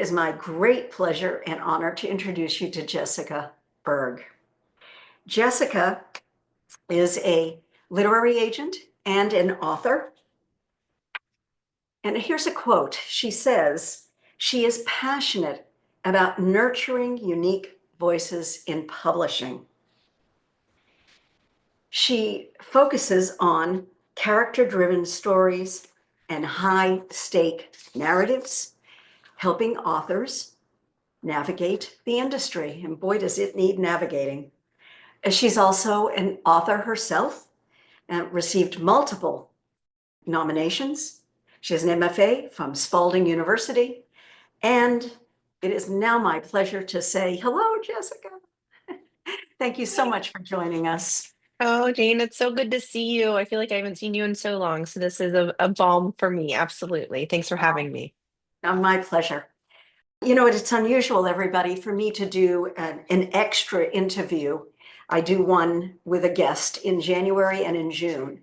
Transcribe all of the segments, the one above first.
is my great pleasure and honor to introduce you to Jessica Berg. Jessica is a literary agent and an author. And here's a quote. She says, she is passionate about nurturing unique voices in publishing. She focuses on character-driven stories and high-stake narratives, helping authors navigate the industry. And boy, does it need navigating. She's also an author herself and received multiple nominations. She has an MFA from Spalding University. And it is now my pleasure to say hello, Jessica. Thank you so much for joining us. Oh, Jane, it's so good to see you. I feel like I haven't seen you in so long, so this is a balm for me. Absolutely. Thanks for having me. My pleasure. You know, it's unusual, everybody, for me to do an extra interview. I do one with a guest in January and in June.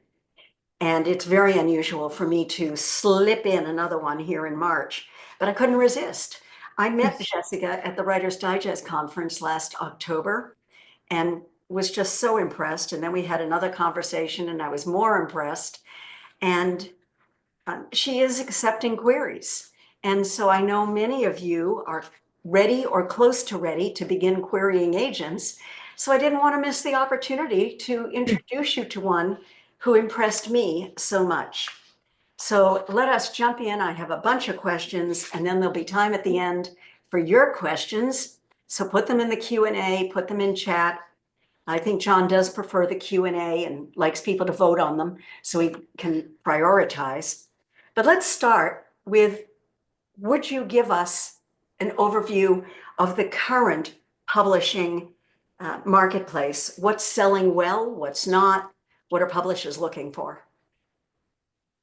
And it's very unusual for me to slip in another one here in March, but I couldn't resist. I met Jessica at the Writer's Digest conference last October and was just so impressed. And then we had another conversation and I was more impressed. And she is accepting queries. And so I know many of you are ready or close to ready to begin querying agents. So I didn't want to miss the opportunity to introduce you to one who impressed me so much. So let us jump in. I have a bunch of questions and then there'll be time at the end for your questions. So put them in the Q&A, put them in chat. I think John does prefer the Q&A and likes people to vote on them so he can prioritize. But let's start with, would you give us an overview of the current publishing marketplace? What's selling well, what's not? What are publishers looking for?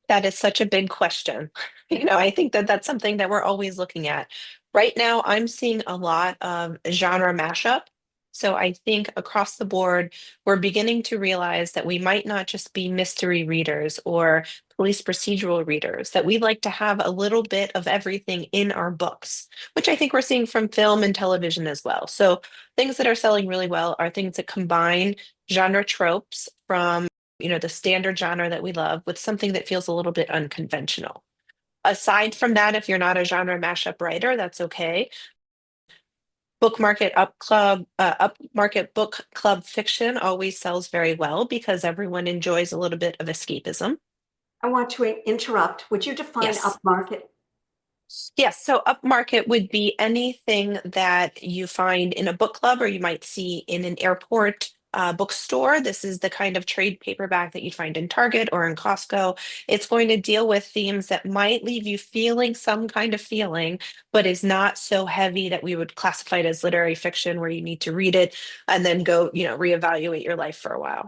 That is such a big question. I think that that's something that we're always looking at. Right now, I'm seeing a lot of genre mashup. So I think across the board, we're beginning to realize that we might not just be mystery readers or police procedural readers, that we'd like to have a little bit of everything in our books, which I think we're seeing from film and television as well. So things that are selling really well are things that combine genre tropes from the standard genre that we love with something that feels a little bit unconventional. Aside from that, if you're not a genre mashup writer, that's okay. Upmarket book club fiction always sells very well because everyone enjoys a little bit of escapism. I want to interrupt. Would you define Yes. upmarket? Yes, so upmarket would be anything that you find in a book club or you might see in an airport bookstore. This is the kind of trade paperback that you'd find in Target or in Costco. It's going to deal with themes that might leave you feeling some kind of feeling, but is not so heavy that we would classify it as literary fiction where you need to read it and then go, reevaluate your life for a while.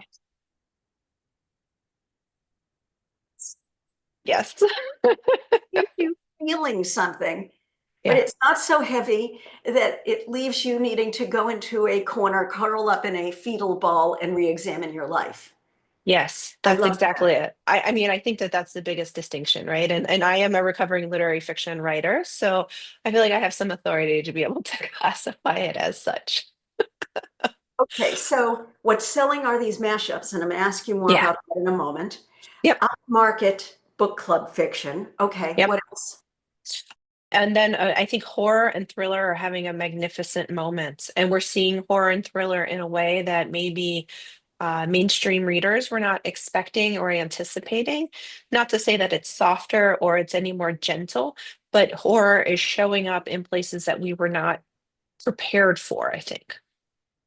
Yes. You feeling something, but Yeah. it's not so heavy that it leaves you needing to go into a corner, curl up in a fetal ball and re-examine your life. Yes, I that's love that. exactly it. I mean, I think that that's the biggest distinction, right? And I am a recovering literary fiction writer, so I feel like I have some authority to be able to classify it as such. Okay, so what's selling are these mashups, and I'm gonna ask you more Yeah. about that in a moment. Yep. Upmarket book club fiction. Okay, Yep. what else? And then I think horror and thriller are having a magnificent moment, and we're seeing horror and thriller in a way that maybe mainstream readers were not expecting or anticipating. Not to say that it's softer or it's any more gentle, but horror is showing up in places that we were not prepared for, I think.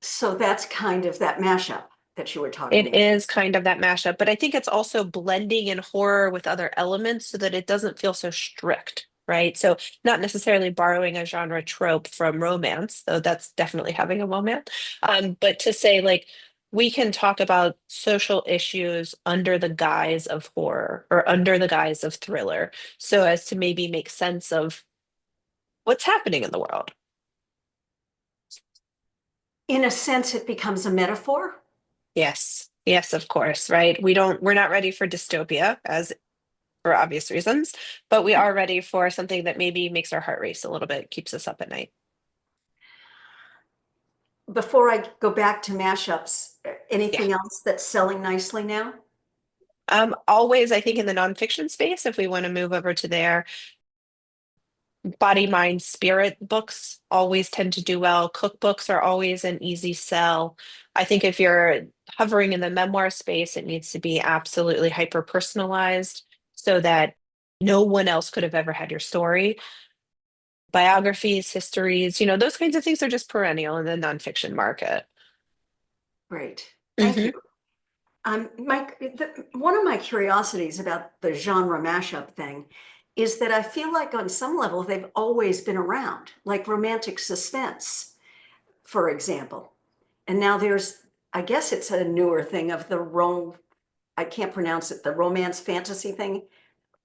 So that's kind of that mashup that you were talking It about. is kind of that mashup, but I think it's also blending in horror with other elements so that it doesn't feel so strict, right? So not necessarily borrowing a genre trope from romance, though that's definitely having a moment. But to say like we can talk about social issues under the guise of horror or under the guise of thriller, so as to maybe make sense of what's happening in the world. In a sense, it becomes a metaphor. Yes. Yes, of course, right? We're not ready for dystopia as for obvious reasons, but we are ready for something that maybe makes our heart race a little bit, keeps us up at night. Before I go back to mashups, Yeah. anything else that's selling nicely now? Always, I think in the nonfiction space, if we want to move over to there, body, mind, spirit books always tend to do well. Cookbooks are always an easy sell. I think if you're hovering in the memoir space, it needs to be absolutely hyper personalized so that no one else could have ever had your story. Biographies, histories, those kinds of things are just perennial in the nonfiction market. Great. Thank you. Hmm. One of my curiosities about the genre mashup thing is that I feel like on some level they've always been around, like romantic suspense, for example. And now I guess it's a newer thing of I can't pronounce it, the romance fantasy thing,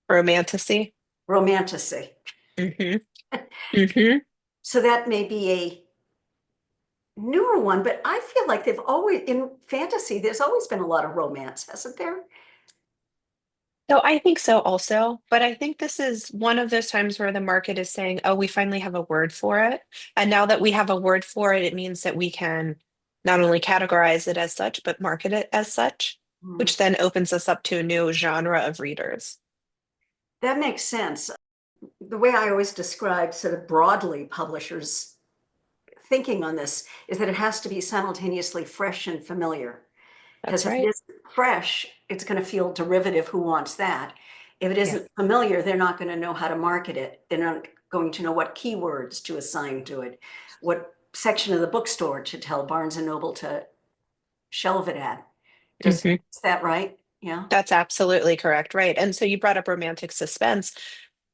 Romanticy. romantasy. Hmm. Hmm. So that may be a newer one, but I feel like in fantasy, there's always been a lot of romance, hasn't there? So I think so also, but I think this is one of those times where the market is saying, oh, we finally have a word for it. And now that we have a word for it, it means that we can not only categorize it as such, but market it as such, Hmm. which then opens us up to a new genre of readers. That makes sense. The way I always describe sort of broadly publishers' thinking on this is that it has to be simultaneously fresh and familiar. That's Because if it right. isn't fresh, it's going to feel derivative. Who wants that? If it Yeah. isn't familiar, they're not going to know how to market it. They're not going to know what keywords to assign to it, what section of the bookstore to tell Barnes and Noble to shelve it at. Hmm. Is that right? Yeah. That's absolutely correct. Right. And so you brought up romantic suspense.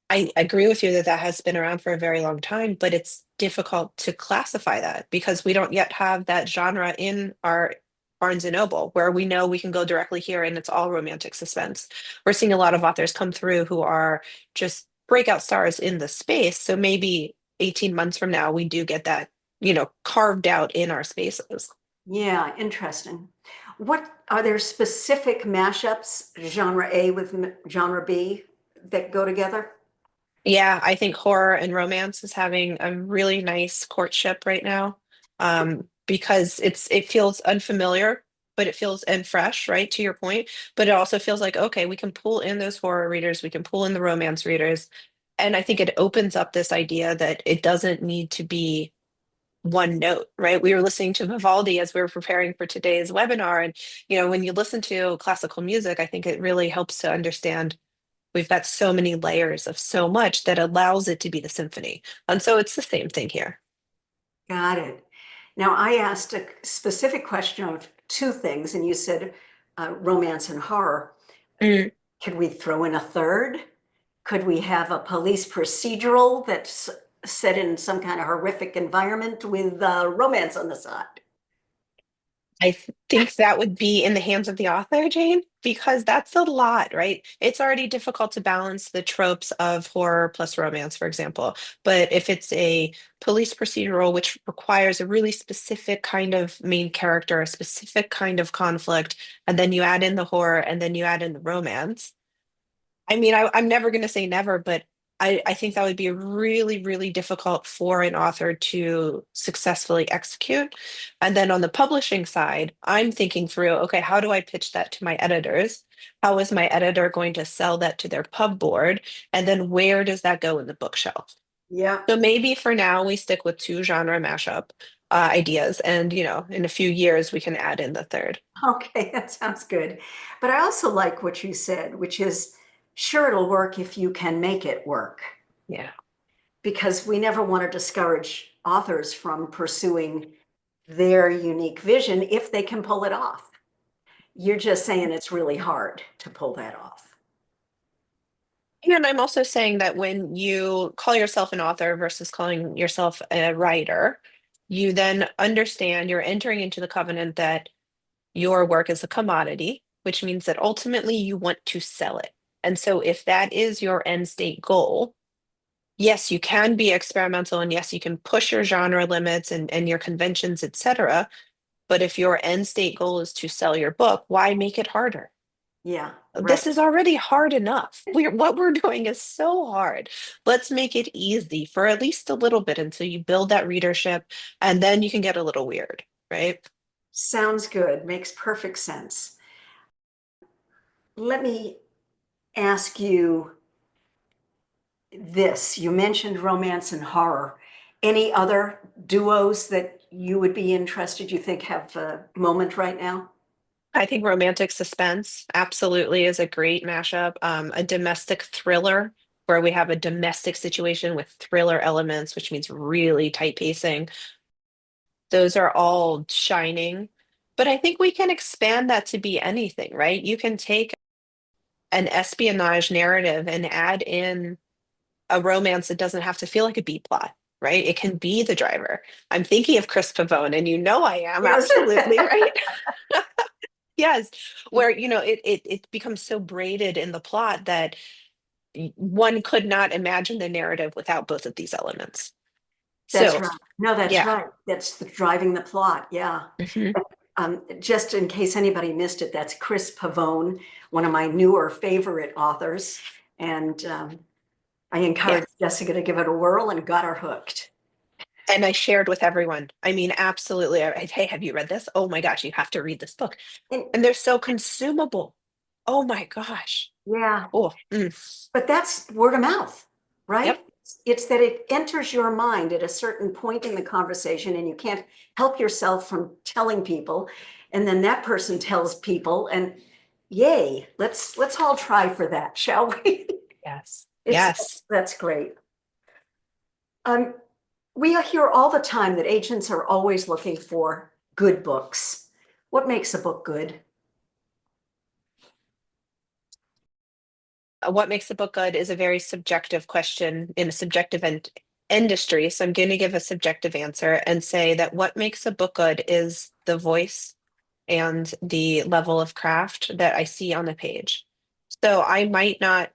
I agree with you that that has been around for a very long time, but it's difficult to classify that because we don't yet have that genre in our Barnes and Noble where we know we can go directly here and it's all romantic suspense. We're seeing a lot of authors come through who are just breakout stars in the space. So maybe 18 months from now, we do get that, carved out in our spaces. Yeah, interesting. What are there specific mashups, genre A with genre B that go together? Yeah, I think horror and romance is having a really nice courtship right now. Because it feels unfamiliar, but it feels and fresh, right? To your point. But it also feels like, okay, we can pull in those horror readers, we can pull in the romance readers. And I think it opens up this idea that it doesn't need to be one note, right? We were listening to Vivaldi as we were preparing for today's webinar. And, when you listen to classical music, I think it really helps to understand we've got so many layers of so much that allows it to be the symphony. And so it's the same thing here. Got it. Now, I asked a specific question of two things, and you said romance and horror. Mm, Could we throw in a third? Could we have a police procedural that's set in some kind of horrific environment with romance on the side? think that would be in the hands of the author, Jane, because that's a lot, right? It's already difficult to balance the tropes of horror plus romance, for example. But if it's a police procedural, which requires a really specific kind of main character, a specific kind of conflict, and then you add in the horror and then you add in the romance, I mean, I'm never going to say never, but I think that would be really, really difficult for an author to successfully execute. And then on the publishing side, I'm thinking through, okay, how do I pitch that to my editors? How is my editor going to sell that to their pub board? And then where does that go in the bookshelf? Yeah. So maybe for now we stick with two genre mashup ideas, and in a few years we can add in the third. Okay, that sounds good. But I also like what you said, which is sure, it'll work if you can make it work, Yeah. because we never want to discourage authors from pursuing their unique vision if they can pull it off. You're just saying it's really hard to pull that off. And I'm also saying that when you call yourself an author versus calling yourself a writer, you then understand you're entering into the covenant that your work is a commodity, which means that ultimately you want to sell it. And so if that is your end state goal, yes, you can be experimental and yes, you can push your genre limits and your conventions, etc. But if your end state goal is to sell your book, why make it harder? Yeah, right. This is already hard enough. What we're doing is so hard. Let's make it easy for at least a little bit until you build that readership, and then you can get a little weird, right? Sounds good. Makes perfect sense. Let me ask you this. You mentioned romance and horror. Any other duos that you would be interested, you think have a moment right now? I think romantic suspense absolutely is a great mashup. A domestic thriller where we have a domestic situation with thriller elements, which means really tight pacing. Those are all shining. But I think we can expand that to be anything, right? You can take an espionage narrative and add in a romance that doesn't have to feel like a B plot, right? It can be the driver. I'm thinking of Chris Pavone, and you know I am Yes. absolutely right. Yes, where it becomes so braided in the plot that one could not imagine the narrative without both of these elements. That's So, right. No, that's yeah. right. That's driving the plot. Yeah. Mhm. Just in case anybody missed it, that's Chris Pavone, one of my newer favorite authors. And I Yes. encouraged Jessica to give it a whirl and got her hooked. And I shared with everyone. I mean, absolutely. Hey, have you read this? Oh my gosh, you have to read this book. And And they're so consumable. Oh my gosh. yeah, Oh, but that's word of mouth, right? yep. It's that it enters your mind at a certain point in the conversation and you can't help yourself from telling people. And then that person tells people, and yay, let's all try for that, shall we? Yes. It's Yes. that's great. Um, we hear all the time that agents are always looking for good books. What makes a book good? What makes a book good is a very subjective question in a subjective industry. So I'm going to give a subjective answer and say that what makes a book good is the voice and the level of craft that I see on the page. So I might not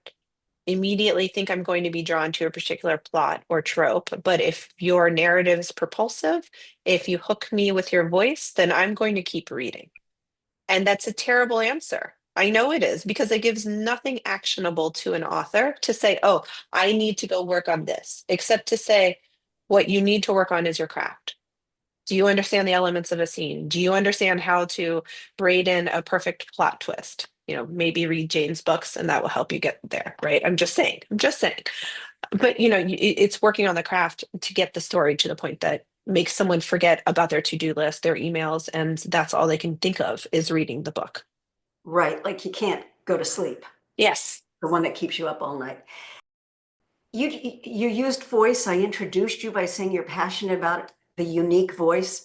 immediately think I'm going to be drawn to a particular plot or trope, but if your narrative is propulsive, if you hook me with your voice, then I'm going to keep reading. And that's a terrible answer. I know it is because it gives nothing actionable to an author to say, oh, I need to go work on this, except to say, what you need to work on is your craft. Do you understand the elements of a scene? Do you understand how to braid in a perfect plot twist? Maybe read Jane's books and that will help you get there, right? I'm just saying. I'm just saying. But it's working on the craft to get the story to the point that makes someone forget about their to-do list, their emails, and that's all they can think of is reading the book. Right, like you can't go to sleep, Yes. the one that keeps you up all night. You used voice. I introduced you by saying you're passionate about the unique voice.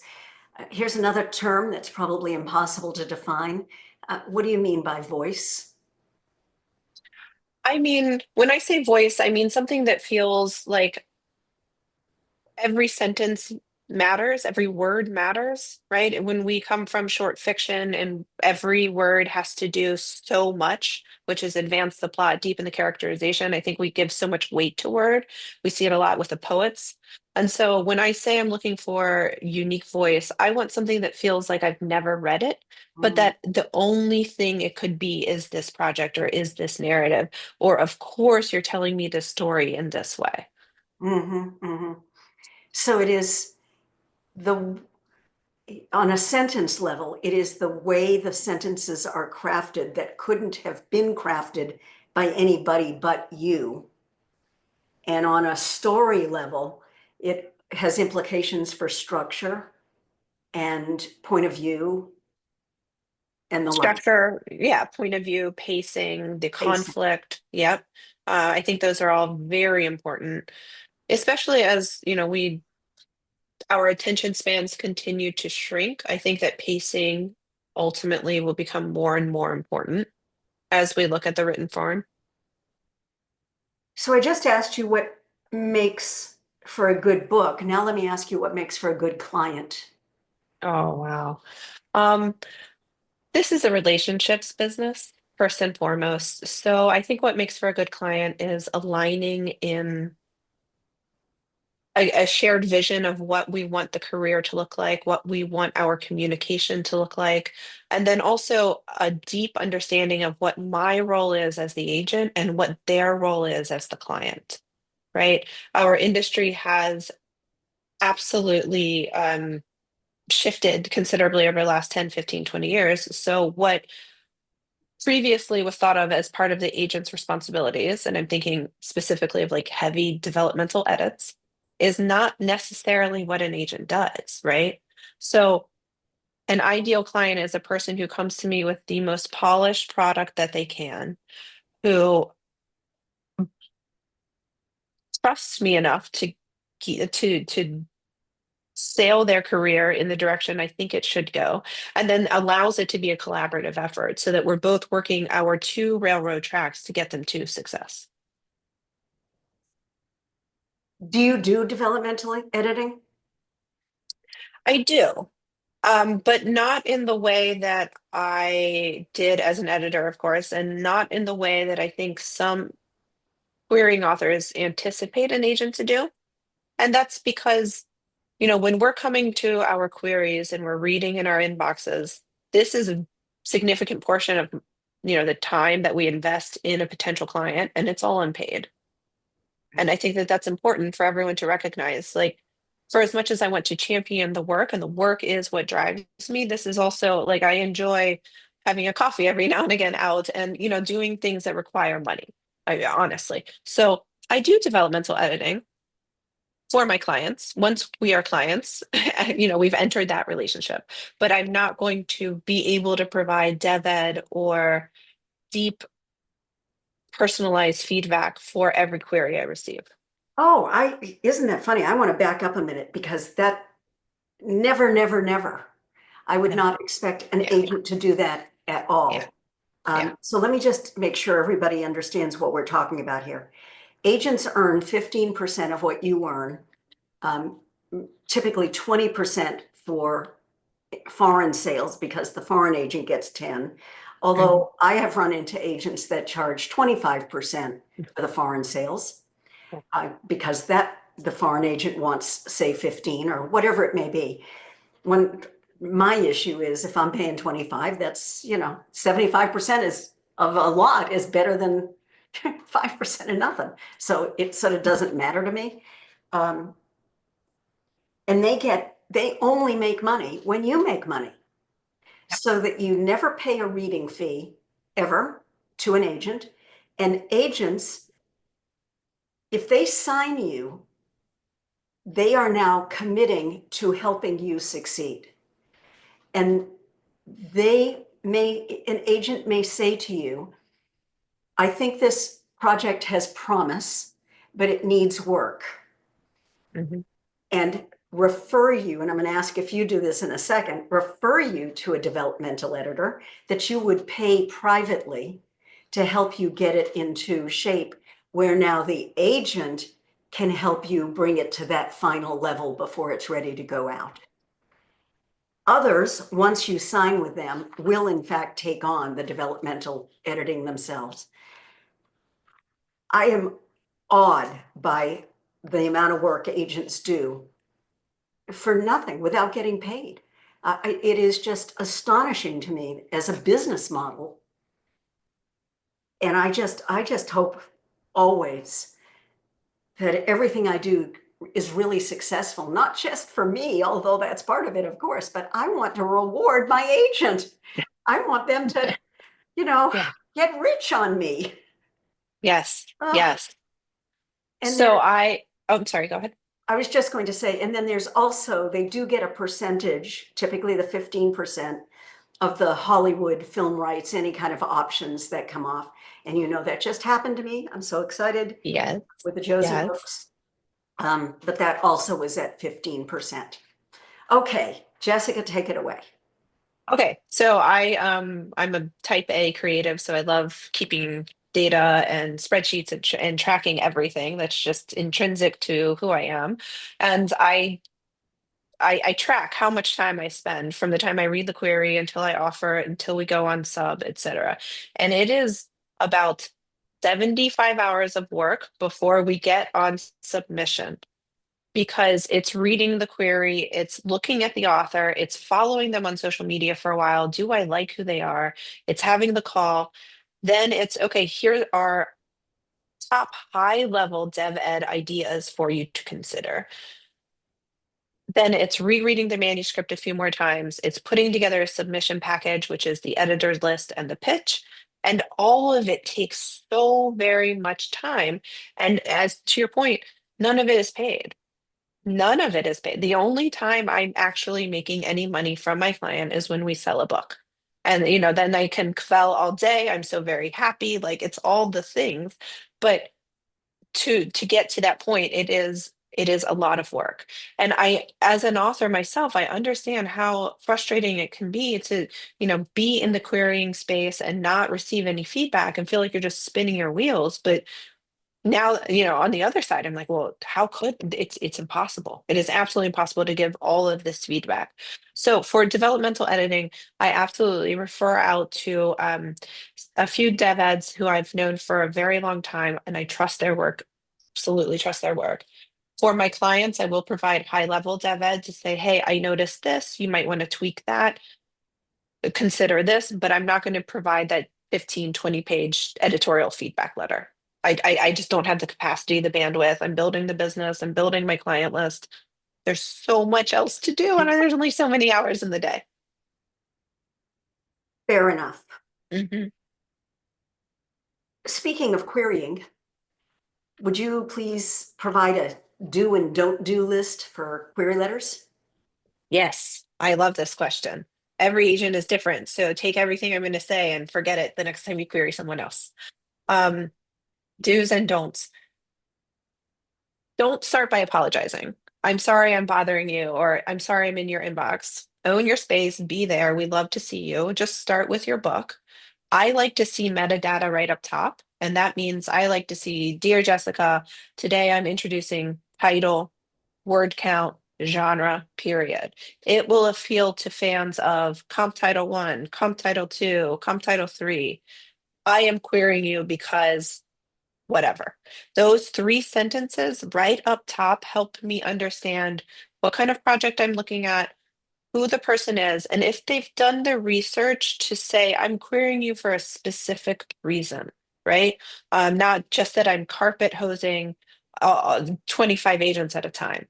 Here's another term that's probably impossible to define. What do you mean by voice? I mean, when I say voice, I mean something that feels like every sentence matters, every word matters, right? And when we come from short fiction and every word has to do so much, which is advance the plot, deepen the characterization, I think we give so much weight to word. We see it a lot with the poets. And so when I say I'm looking for unique voice, I want something that feels like I've never read it, but Mm, that the only thing it could be is this project or is this narrative, or of course you're telling me this story in this way. hmm. So it is the on a sentence level, it is the way the sentences are crafted that couldn't have been crafted by anybody but you. And on a story level, it has implications for structure and point of view and the like. Structure, yeah, point of view, pacing, the Pacing. conflict. Yep. I think those are all very important, especially as, our attention spans continue to shrink. I think that pacing ultimately will become more and more important as we look at the written form. So I just asked you what makes for a good book. Now let me ask you what makes for a good client. Oh, wow. Um, this is a relationships business, first and foremost. So I think what makes for a good client is aligning in a shared vision of what we want the career to look like, what we want our communication to look like, and then also a deep understanding of what my role is as the agent and what their role is as the client, right? Our industry has absolutely shifted considerably over the last 10, 15, 20 years. So what previously was thought of as part of the agent's responsibilities, and I'm thinking specifically of like heavy developmental edits, is not necessarily what an agent does, right? So, an ideal client is a person who comes to me with the most polished product that they can, who trusts me enough to sail their career in the direction I think it should go, and then allows it to be a collaborative effort so that we're both working our two railroad tracks to get them to success. Do you do developmental editing? I do, but not in the way that I did as an editor, of course, and not in the way that I think some querying authors anticipate an agent to do. And that's because, when we're coming to our queries and we're reading in our inboxes, this is a significant portion of, the time that we invest in a potential client, and it's all unpaid. And I think that that's important for everyone to recognize. Like, for as much as I want to champion the work, and the work is what drives me, this is also like I enjoy having a coffee every now and again out and, doing things that require money, honestly. So I do developmental editing for my clients. Once we are clients, we've entered that relationship, but I'm not going to be able to provide dev ed or deep personalized feedback for every query I receive. Oh, isn't that funny? I want to back up a minute because that never, never, never. I would Yeah, not expect an yeah, agent to do that at yeah, all. yeah. So let me just make sure everybody understands what we're talking about here. Agents earn 15% of what you earn, um, typically 20% for foreign sales because the foreign agent gets 10. Mhm. Although I have run into agents that charge 25% for the foreign sales because the foreign agent wants, say, 15 or whatever it may be. When my issue is if I'm paying 25, that's, 75% is of a lot is better than 5% of nothing. So it sort of doesn't matter to me. Um, and they only make money when you make money. So that you never pay a reading fee ever to an agent. And agents, if they sign you, they are now committing to helping you succeed. And an agent may say to you, I think this project has promise, but it needs work. Mhm. And refer you, and I'm going to ask if you do this in a second, refer you to a developmental editor that you would pay privately to help you get it into shape where now the agent can help you bring it to that final level before it's ready to go out. Others, once you sign with them, will in fact take on the developmental editing themselves. I am awed by the amount of work agents do for nothing without getting paid. It is just astonishing to me as a business model. And I just hope always that everything I do is really successful, not just for me, although that's part of it, of course, but I want to reward my agent. I want them to, you know, Yeah. get rich on me. Yes. Uh, Yes. and there, Oh, I'm sorry, go ahead. I was just going to say, and then there's also, they do get a percentage, typically the 15% of the Hollywood film rights, any kind of options that come off. And that just happened to me. I'm so excited Yes. with the Josie Yes. books. But that also was at 15%. Okay, Jessica, take it away. Okay. So I'm a type A creative, so I love keeping data and spreadsheets and tracking everything. That's just intrinsic to who I am. And I track how much time I spend from the time I read the query until I offer it, until we go on sub, etc. And it is about 75 hours of work before we get on submission. because it's reading the query, it's looking at the author, it's following them on social media for a while. Do I like who they are? It's having the call. Then it's okay, here are top high level dev ed ideas for you to consider. Then it's rereading the manuscript a few more times. It's putting together a submission package, which is the editor's list and the pitch. And all of it takes so very much time. And as to your point, none of it is paid. None of it is paid. The only time I'm actually making any money from my client is when we sell a book. And then I can quell all day. I'm so very happy. Like it's all the things. But to get to that point, it is a lot of work. And I, as an author myself, I understand how frustrating it can be to be in the querying space and not receive any feedback and feel like you're just spinning your wheels. But now, on the other side, I'm like, well, how could it's impossible. It is absolutely impossible to give all of this feedback. So for developmental editing, I absolutely refer out to a few dev eds who I've known for a very long time, and I trust their work, absolutely trust their work. For my clients, I will provide high level dev ed to say, hey, I noticed this, you might want to tweak that, consider this, but I'm not going to provide that 15, 20-page editorial feedback letter. I just don't have the capacity, the bandwidth. I'm building the business, I'm building my client list. There's so much else to do, and there's only so many hours in the day. Fair enough. Mhm. Speaking of querying, would you please provide a do and don't do list for query letters? Yes, I love this question. Every agent is different, so take everything I'm going to say and forget it the next time you query someone else. Um, Do's and don'ts. Don't start by apologizing. I'm sorry I'm bothering you, or I'm sorry I'm in your inbox. Own your space, be there. We'd love to see you. Just start with your book. I like to see metadata right up top. And that means I like to see, Dear Jessica, today I'm introducing title, word count, genre, period. It will appeal to fans of Comp Title 1, Comp Title 2, Comp Title 3. I am querying you because whatever. Those three sentences right up top help me understand what kind of project I'm looking at, who the person is, and if they've done the research to say, I'm querying you for a specific reason, right? Not just that I'm carpet hosing 25 agents at a time.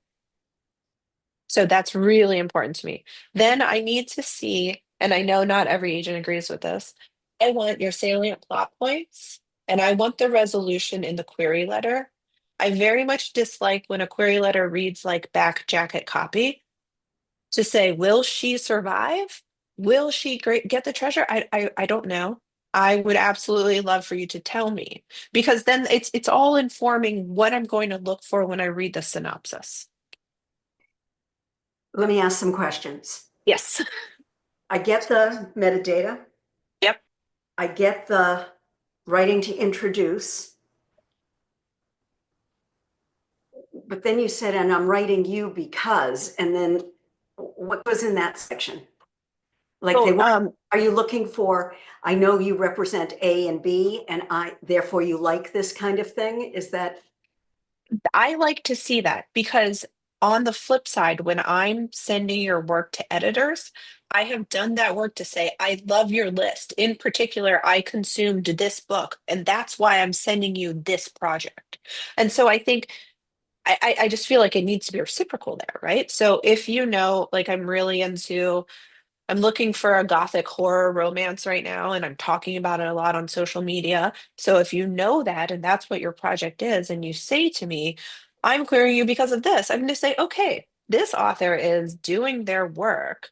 So that's really important to me. Then I need to see, and I know not every agent agrees with this, I want your salient plot points and I want the resolution in the query letter. I very much dislike when a query letter reads like back jacket copy to say, will she survive? Will she get the treasure? I don't know. I would absolutely love for you to tell me because then it's all informing what I'm going to look for when I read the synopsis. Let me ask some questions. Yes. I get the metadata. Yep. I get the writing to introduce. But then you said, and I'm writing you because, and then what was in that section? Like they So, want, are you looking for, I know you represent A and B and therefore you like this kind of thing? Is that? I like to see that because on the flip side, when I'm sending your work to editors, I have done that work to say, I love your list. In particular, I consumed this book, and that's why I'm sending you this project. And so I think I just feel like it needs to be reciprocal there, right? So if like I'm looking for a gothic horror romance right now, and I'm talking about it a lot on social media. So if you know that and that's what your project is, and you say to me, I'm querying you because of this, I'm going to say, okay, this author is doing their work,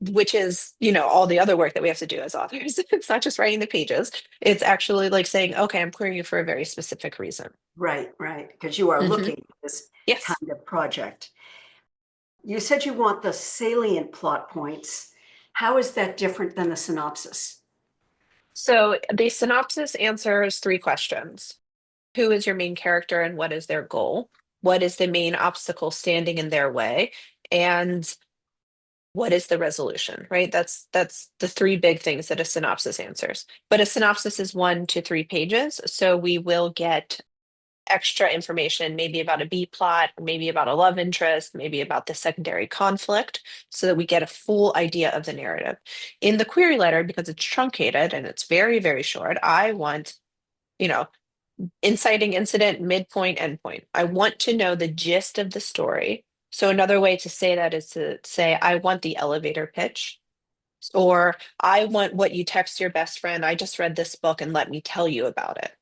which is, all the other work that we have to do as authors. It's not just writing the pages. It's actually like saying, okay, I'm querying you for a very specific reason. Right, right. Because you are Hmm. looking at this Yes. kind of project. You said you want the salient plot points. How is that different than the synopsis? So the synopsis answers three questions. Who is your main character and what is their goal? What is the main obstacle standing in their way? And what is the resolution, right? That's the three big things that a synopsis answers. But a synopsis is 1 to 3 pages, so we will get extra information, maybe about a B plot, maybe about a love interest, maybe about the secondary conflict, so that we get a full idea of the narrative. In the query letter, because it's truncated and it's very, very short, I want, you know, inciting incident, midpoint, endpoint. I want to know the gist of the story. So another way to say that is to say, I want the elevator pitch, or I want what you text your best friend. I just read this book and let me tell you about it.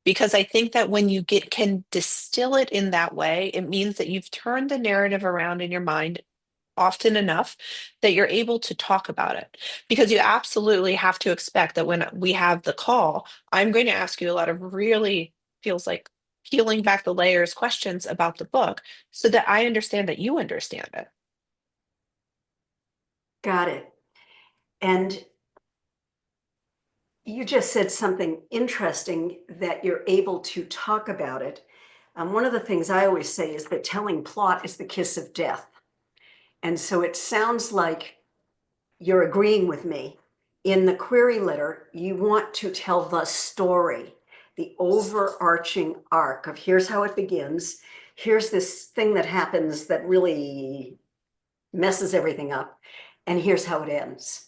Because I think that when you can distill it in that way, it means that you've turned the narrative around in your mind often enough that you're able to talk about it. Because you absolutely have to expect that when we have the call, I'm going to ask you a lot of really feels like peeling back the layers questions about the book so that I understand that you understand it. Got it. And you just said something interesting that you're able to talk about it. One of the things I always say is that telling plot is the kiss of death. And so it sounds like you're agreeing with me. In the query letter, you want to tell the story, the overarching arc of here's how it begins. Here's this thing that happens that really messes everything up. And here's how it ends.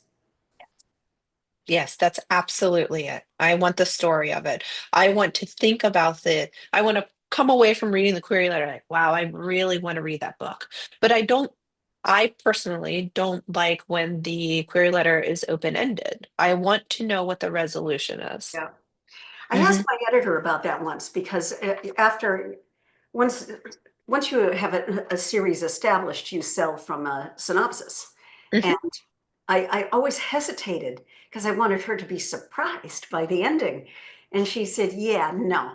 Yes, that's absolutely it. I want the story of it. I want to think about I want to come away from reading the query letter like, wow, I really want to read that book. But I personally don't like when the query letter is open-ended. I want to know what the resolution is. Yeah. I asked Hmm. my editor about that once because after once once you have a series established, you sell from a synopsis. And Hmm. I always hesitated because I wanted her to be surprised by the ending. And she said, yeah, no,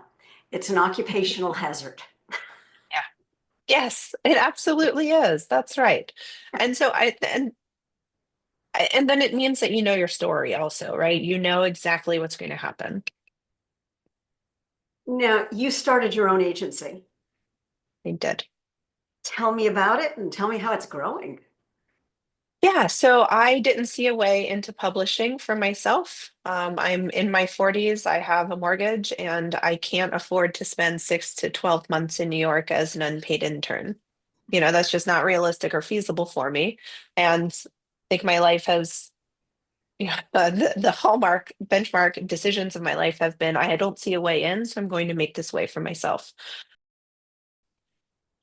it's an occupational hazard. Yeah. Yes, it absolutely is. That's right. And so and then it means that you know your story also, right? You know exactly what's going to happen. Now, you started your own agency. I did. Tell me about it and tell me how it's growing. Yeah, so I didn't see a way into publishing for myself. I'm in my 40s, I have a mortgage, and I can't afford to spend 6 to 12 months in New York as an unpaid intern. That's just not realistic or feasible for me. And I think my life has, the hallmark benchmark decisions of my life have been I don't see a way in, so I'm going to make this way for myself.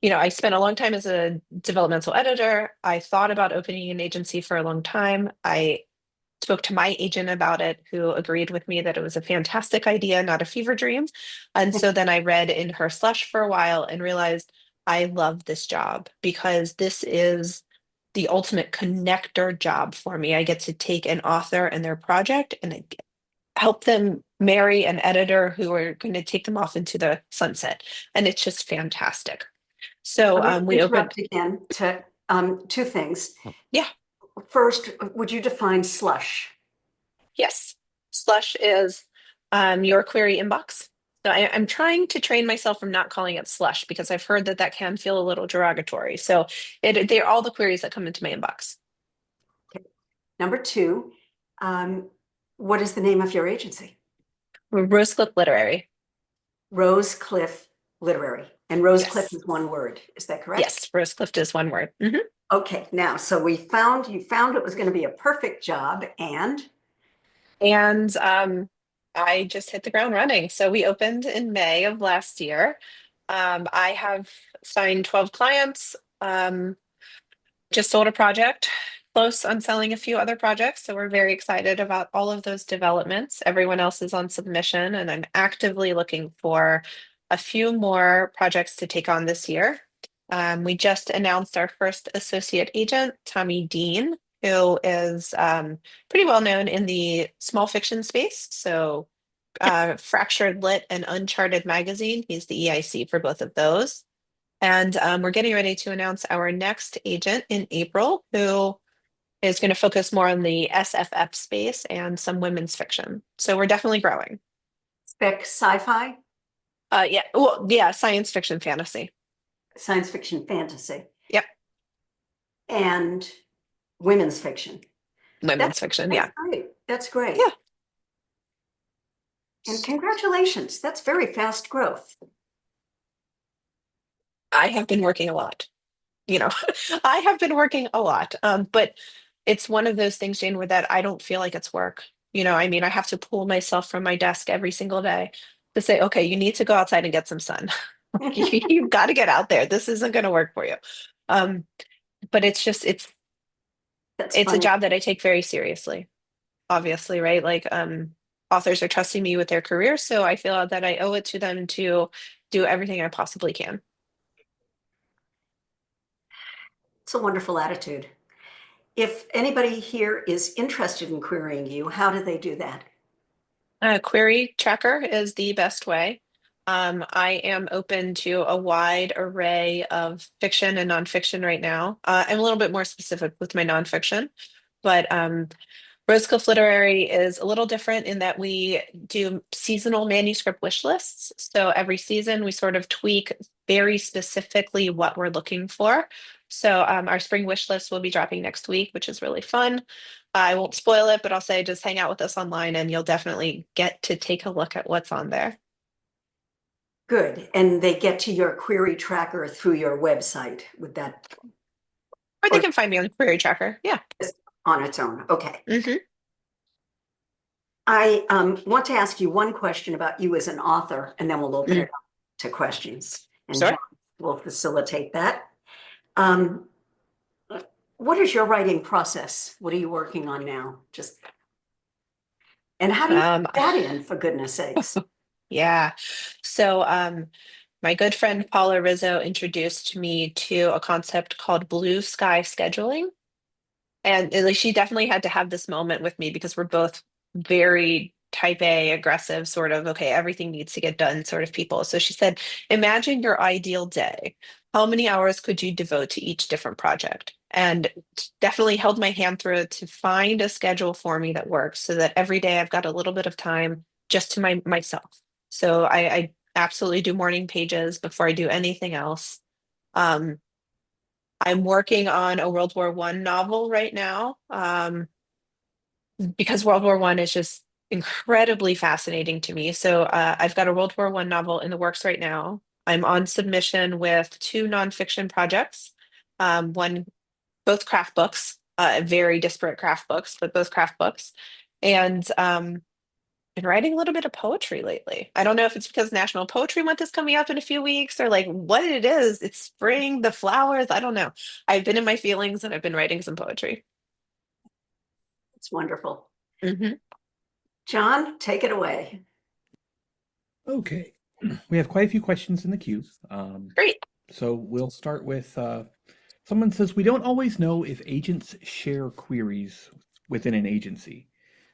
I spent a long time as a developmental editor. I thought about opening an agency for a long time. I spoke to my agent about it, who agreed with me that it was a fantastic idea, not a fever dream. And so then I read in her slush for a while and realized I love this job because this is the ultimate connector job for me. I get to take an author and their project and help them marry an editor who are going to take them off into the sunset. And it's just fantastic. So I'm going to we opened, interrupt again to two things. yeah. First, would you define slush? Yes, slush is your query inbox. So I'm trying to train myself from not calling it slush because I've heard that that can feel a little derogatory. So they're all the queries that come into my inbox. Okay. Number two, um, what is the name of your agency? Rosecliff Literary. Rosecliff Literary. And Rosecliff Yes. is one word. Is that correct? Yes, Rosecliff is one word. Mhm. Okay, now, so you found it was going to be a perfect job, and And I just hit the ground running. So we opened in May of last year. I have signed 12 clients. Just sold a project, close on selling a few other projects. So we're very excited about all of those developments. Everyone else is on submission, and I'm actively looking for a few more projects to take on this year. We just announced our first associate agent, Tommy Dean, who is pretty well known in the small fiction space. So Fractured Lit and Uncharted Magazine, he's the EIC for both of those. And we're getting ready to announce our next agent in April, who is going to focus more on the SFF space and some women's fiction. So we're definitely growing. spec sci-fi, Yeah, well, yeah, science fiction fantasy. science fiction, fantasy, Yep, and women's fiction. That's women's fiction. that's Yeah, great. That's great. yeah. And congratulations. That's very fast growth. I have been working a lot. You know, I have been working a lot. But it's one of those things, Jane, where that I don't feel like it's work. I mean, I have to pull myself from my desk every single day to say, okay, you need to go outside and get some sun. You've got to get out there. This isn't going to work for you. Um, but That's it's a funny. job that I take very seriously, obviously, right? Like, authors are trusting me with their careers, so I feel that I owe it to them to do everything I possibly can. It's a wonderful attitude. If anybody here is interested in querying you, how do they do that? Query tracker is the best way. I am open to a wide array of fiction and nonfiction right now. I'm a little bit more specific with my nonfiction, but Rosecliff Literary is a little different in that we do seasonal manuscript wish lists. So every season we sort of tweak very specifically what we're looking for. So our spring wish list will be dropping next week, which is really fun. I won't spoil it, but I'll say just hang out with us online and you'll definitely get to take a look at what's on there. Good. And they get to your query tracker through your website with that, Or they or can find me on Query Tracker. Yeah. just on its own. Okay. Hmm. I want to ask you one question about you as an author, and then we'll open it Mm. up to questions, and John Sure. will facilitate that. Um, what is your writing process? What are you working on now? Just and how do you Um, put that in, for goodness sakes? yeah. So my good friend Paula Rizzo introduced me to a concept called blue sky scheduling. And like she definitely had to have this moment with me because we're both very type A, aggressive, sort of, okay, everything needs to get done sort of people. So she said, imagine your ideal day. How many hours could you devote to each different project? And definitely held my hand through it to find a schedule for me that works so that every day I've got a little bit of time just to myself. So I absolutely do morning pages before I do anything else. Um, I'm working on a World War One novel right now, because World War One is just incredibly fascinating to me. So I've got a World War One novel in the works right now. I'm on submission with two nonfiction projects. One, both craft books, very disparate craft books, but both craft books. And been writing a little bit of poetry lately. I don't know if it's because National Poetry Month is coming up in a few weeks or like what it is. It's spring, the flowers. I don't know. I've been in my feelings and I've been writing some poetry. It's wonderful. Hmm. John, take it away. Okay. We have quite a few questions in the queue. Great. So we'll start with someone says, we don't always know if agents share queries within an agency.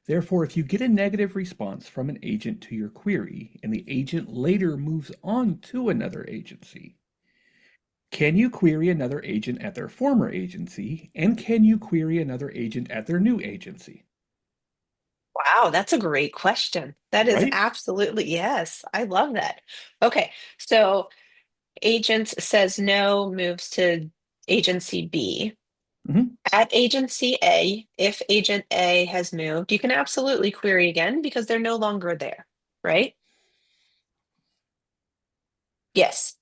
Therefore, if you get a negative response from an agent to your query and the agent later moves on to another agency, can you query another agent at their former agency? And can you query another agent at their new agency? Wow, that's a great question. That is Right? absolutely, yes. I love that. Okay, so agent says no, moves to agency B. Hmm. At agency A, if agent A has moved, you can absolutely query again because they're no longer there, right? Yes.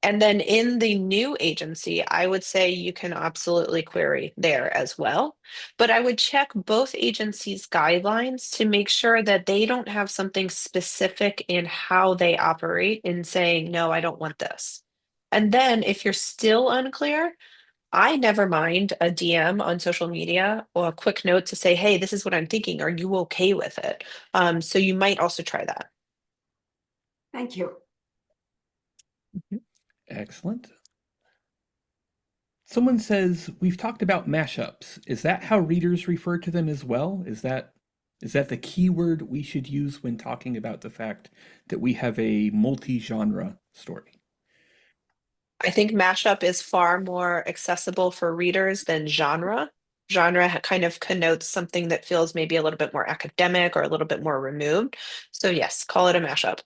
And then in the new agency, I would say you can absolutely query there as well. But I would check both agencies' guidelines to make sure that they don't have something specific in how they operate in saying, no, I don't want this. And then if you're still unclear, I never mind a DM on social media or a quick note to say, hey, this is what I'm thinking. Are you okay with it? So you might also try that. Thank you. Excellent. Someone says we've talked about mashups. Is that how readers refer to them as well? Is that the keyword we should use when talking about the fact that we have a multi-genre story? I think mashup is far more accessible for readers than genre. Genre kind of connotes something that feels maybe a little bit more academic or a little bit more removed. So yes, call it a mashup.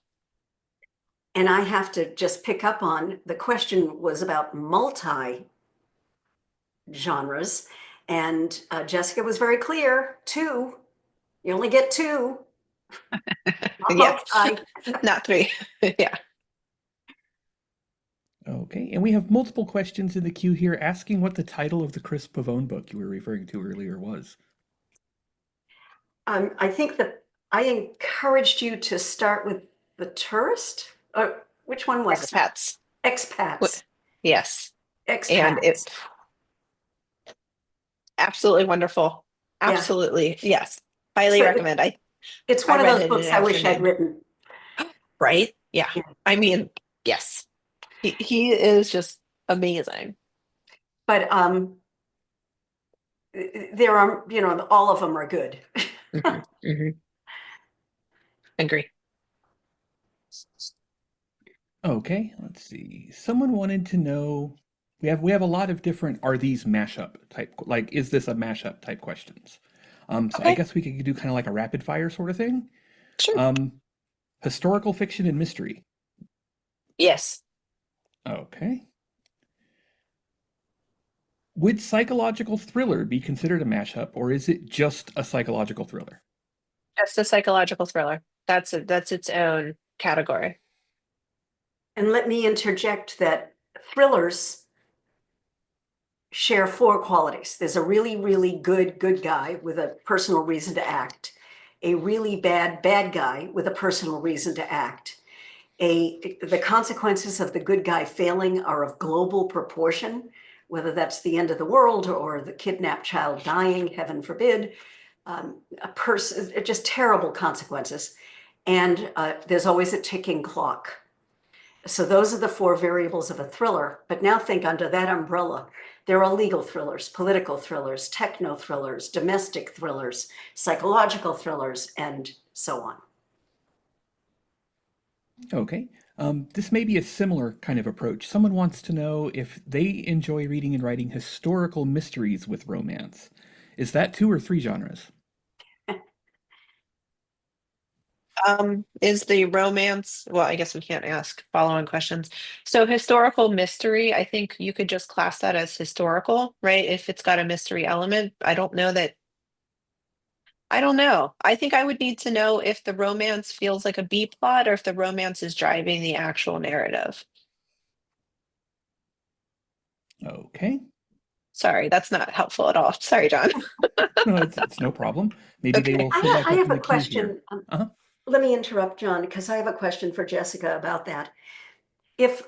And I have to just pick up on the question was about multi genres. And Jessica was very clear, two. You only get two, not Yeah, multi. not three. Yeah. Okay, and we have multiple questions in the queue here asking what the title of the Chris Pavone book you were referring to earlier was. I think that I encouraged you to start with The Tourist. Which one was it? Expats. Expats. Yes. And Expats. it absolutely wonderful. Yeah. Absolutely. Yes. Highly So recommend. it's I one of read those it in books an I wish I'd afternoon. written. Right? Yeah. Yeah. I mean, yes. He is just amazing. But there are, all of them are good. Hmm. Hmm. Agree. Okay, let's see. Someone wanted to know, we have a lot of different are these mashup type, like is this a mashup type questions. So I Okay. guess we could do kind of like a rapid fire sort of thing. Sure. Um, Historical fiction and mystery. Yes. Okay. Would psychological thriller be considered a mashup, or is it just a psychological thriller? Just a psychological thriller. That's its own category. And let me interject that thrillers share four qualities. There's a really, really good guy with a personal reason to act, a really bad guy with a personal reason to act. The consequences of the good guy failing are of global proportion, whether that's the end of the world or the kidnapped child dying, heaven forbid, a person, just terrible consequences. And there's always a ticking clock. So those are the four variables of a thriller. But now think under that umbrella, there are legal thrillers, political thrillers, techno thrillers, domestic thrillers, psychological thrillers, and so on. Okay. This may be a similar kind of approach. Someone wants to know if they enjoy reading and writing historical mysteries with romance. Is that two or three genres? Is the romance, well, I guess we can't ask follow-on questions. So historical mystery, I think you could just class that as historical, right? If it's got a mystery element. I don't know. I think I would need to know if the romance feels like a B plot or if the romance is driving the actual narrative. Okay. Sorry, that's not helpful at all. Sorry, John. No, it's no problem. Maybe they Okay. will show back I up have in a the queue here. question. Uh-huh. Let me interrupt, John, because I have a question for Jessica about that. If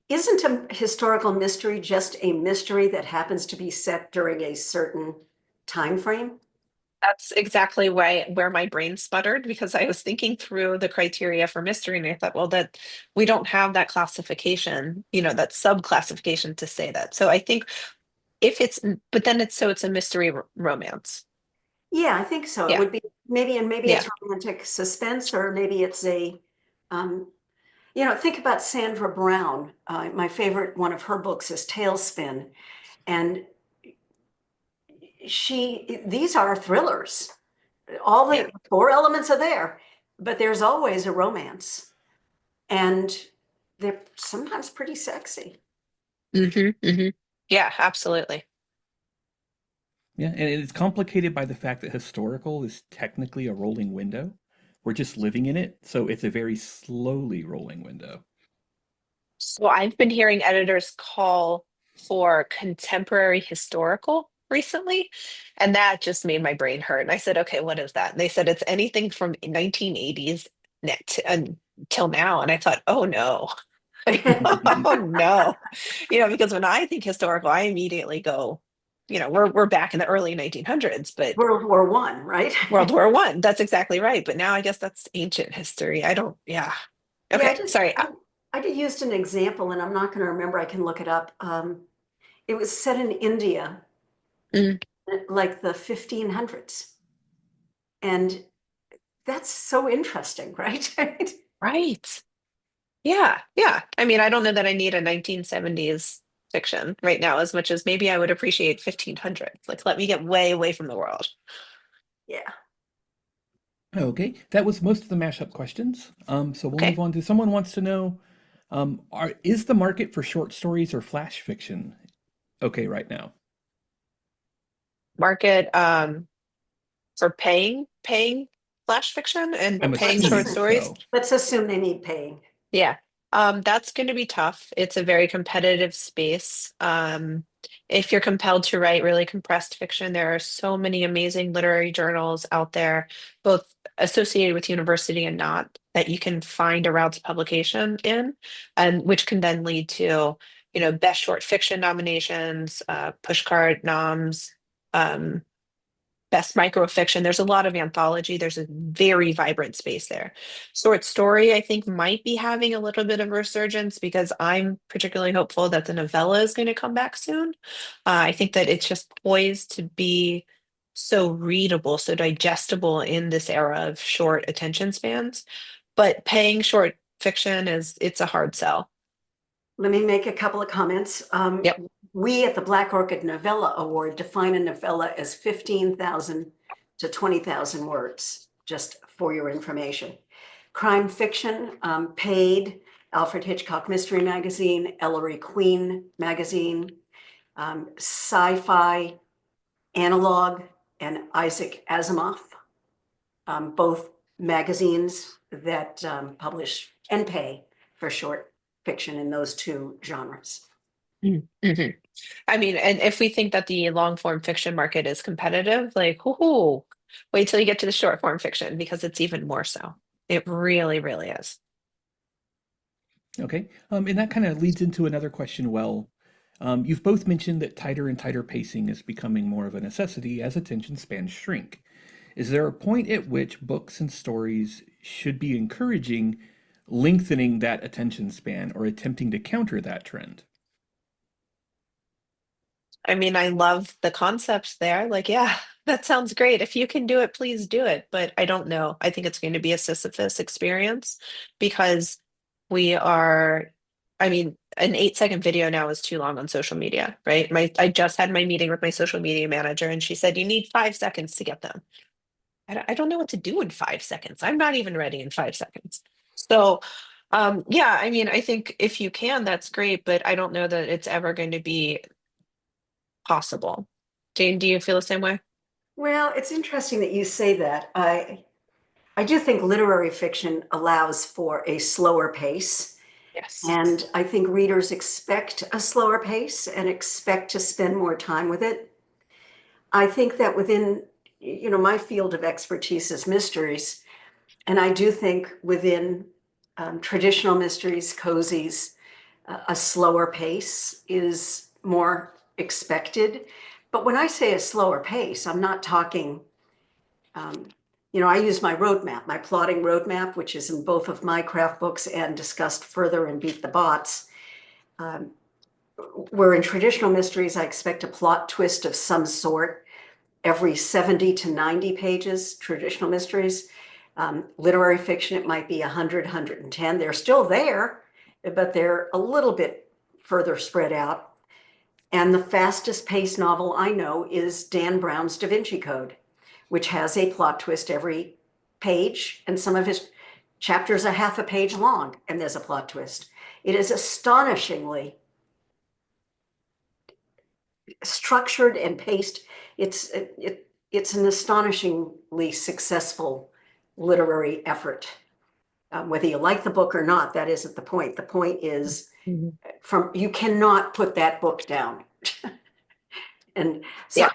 isn't a historical mystery just a mystery that happens to be set during a certain time frame? That's exactly where my brain sputtered because I was thinking through the criteria for mystery and I thought, well, that we don't have that classification, that sub-classification to say that. So I think if it's, but then it's a mystery romance. Yeah, I think so. It Yeah, would be maybe yeah, it's romantic suspense, or maybe it's um, think about Sandra Brown. My favorite one of her books is Tailspin, and these are thrillers. All yeah. the four elements are there, but there's always a romance, and they're sometimes pretty sexy. Hmm. Hmm. Yeah, absolutely. Yeah, and it's complicated by the fact that historical is technically a rolling window. We're just living in it, so it's a very slowly rolling window. So I've been hearing editors call for contemporary historical recently, and that just made my brain hurt. And I said, okay, what is that? And they said it's anything from 1980s until now. And I thought, oh no. Oh no. Because when I think historical, I immediately go, we're back in the early 1900s, but World War I, right? World War One, that's exactly right. But now I guess that's ancient history. I don't, yeah. Yeah, Okay, sorry. I just used an example, and I'm not going to remember. I can look it up. It was set in India, Mm, like the 1500s, and that's so interesting, right? right. Yeah, yeah. I mean, I don't know that I need a 1970s fiction right now as much as maybe I would appreciate 1500s. Like, let me get way away from the world. Yeah. Okay, that was most of the mashup questions. So we'll move Okay. on to someone wants to know, is the market for short stories or flash fiction okay right now? Market for paying flash fiction and I'm paying Let's short assuming assume stories. so. let's assume they need paying. Yeah. That's going to be tough. It's a very competitive space. If you're compelled to write really compressed fiction, there are so many amazing literary journals out there, both associated with university and not, that you can find a route to publication in, and which can then lead to, best short fiction nominations, pushcart noms, um, best microfiction. There's a lot of anthology. There's a very vibrant space there. Short story, I think, might be having a little bit of resurgence because I'm particularly hopeful that the novella is going to come back soon. I think that it's just poised to be so readable, so digestible in this era of short attention spans. But paying short fiction it's a hard sell. Let me make a couple of comments. Yep. We at the Black Orchid Novella Award define a novella as 15,000 to 20,000 words, just for your information. Crime fiction, paid, Alfred Hitchcock Mystery Magazine, Ellery Queen Magazine, sci-fi, analog, and Isaac Asimov, both magazines that publish and pay for short fiction in those two genres. Mhm. I mean, and if we think that the long form fiction market is competitive, like, whoo, wait till you get to the short form fiction because it's even more so. It really, really is. Okay, and that kind of leads into another question. Well, you've both mentioned that tighter and tighter pacing is becoming more of a necessity as attention spans shrink. Is there a point at which books and stories should be encouraging lengthening that attention span or attempting to counter that trend? I mean, I love the concepts there. Like, yeah, that sounds great. If you can do it, please do it. But I don't know. I think it's going to be a Sisyphus experience because we are, I mean, an 8-second video now is too long on social media, right? I just had my meeting with my social media manager and she said, you need 5 seconds to get them. I don't know what to do in 5 seconds. I'm not even ready in 5 seconds. So, yeah, I mean, I think if you can, that's great, but I don't know that it's ever going to be possible. Jane, do you feel the same way? Well, it's interesting that you say that. I do think literary fiction allows for a slower pace. Yes. And I think readers expect a slower pace and expect to spend more time with it. I think that within, my field of expertise is mysteries. And I do think within traditional mysteries, cozies, a slower pace is more expected. But when I say a slower pace, I'm not talking, I use my roadmap, my plotting roadmap, which is in both of my craft books and discussed further in Beat the Bots. Where in traditional mysteries, I expect a plot twist of some sort every 70 to 90 pages, traditional mysteries. Literary fiction, it might be 100, 110. They're still there, but they're a little bit further spread out. And the fastest paced novel I know is Dan Brown's Da Vinci Code, which has a plot twist every page, and some of his chapters are half a page long, and there's a plot twist. It is astonishingly structured and paced. It's an astonishingly successful literary effort. Whether you like the book or not, that isn't the point. The point is, Mhm. you cannot put that book down. And so Yeah.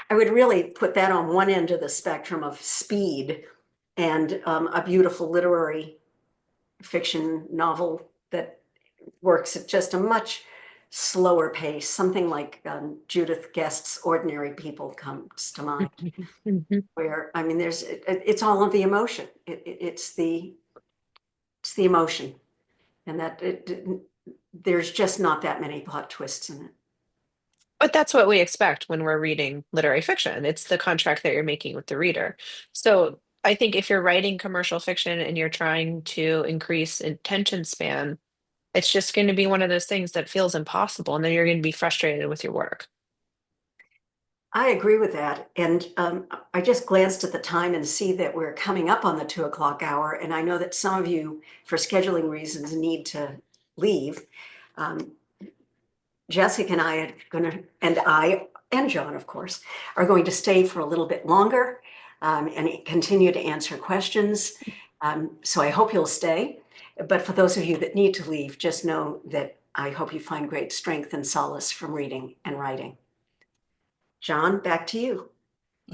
I would really put that on one end of the spectrum of speed and a beautiful literary fiction novel that works at just a much slower pace. Something like Judith Guest's Ordinary People comes to mind, Mhm. where, I mean, it's all of the emotion. It's the emotion, and there's just not that many plot twists in it. But that's what we expect when we're reading literary fiction. It's the contract that you're making with the reader. So I think if you're writing commercial fiction and you're trying to increase attention span, it's just going to be one of those things that feels impossible, and then you're going to be frustrated with your work. I agree with that. And I just glanced at the time and see that we're coming up on the 2 o'clock hour. And I know that some of you, for scheduling reasons, need to leave. Um, Jessica and I are going to, and John, of course, are going to stay for a little bit longer and continue to answer questions. So I hope you'll stay. But for those of you that need to leave, just know that I hope you find great strength and solace from reading and writing. John, back to you.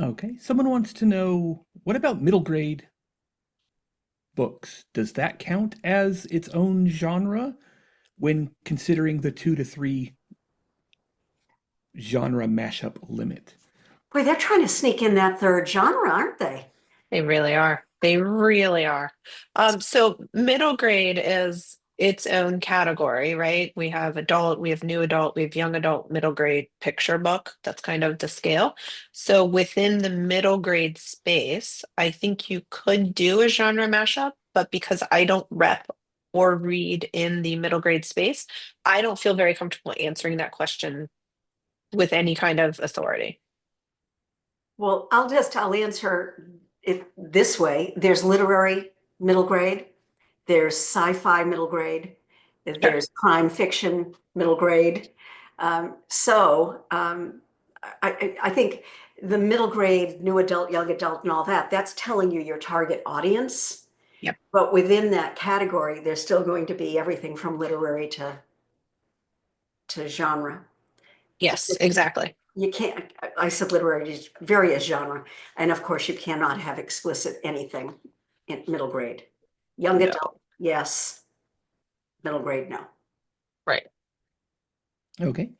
Okay. Someone wants to know, what about middle grade books? Does that count as its own genre when considering the 2 to 3 genre mashup limit? Boy, they're trying to sneak in that third genre, aren't they? They really are. They really are. So middle grade is its own category, right? We have adult, we have new adult, we have young adult, middle grade picture book. That's kind of the scale. So within the middle grade space, I think you could do a genre mashup, but because I don't rep or read in the middle grade space, I don't feel very comfortable answering that question with any kind of authority. Well, I'll answer it this way. There's literary middle grade, there's sci-fi middle grade, Sure. there's crime fiction middle grade. I think the middle grade, new adult, young adult, and all that, that's telling you your target audience. Yep. But within that category, there's still going to be everything from literary to genre. Yes, exactly. You can't, I said literary, is various genre. And of course, you cannot have explicit anything in middle grade. Young No. adult, yes. Middle grade, no. Right. Okay.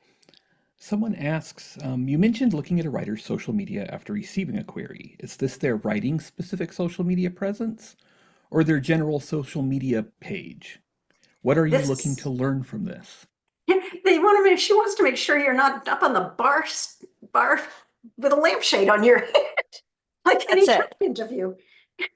Someone asks, you mentioned looking at a writer's social media after receiving a query. Is this their writing specific social media presence or their general social media page? What are you This looking to is, learn from this? she wants to make sure you're not up on the bar with a lampshade on your head, like any That's job it. interview.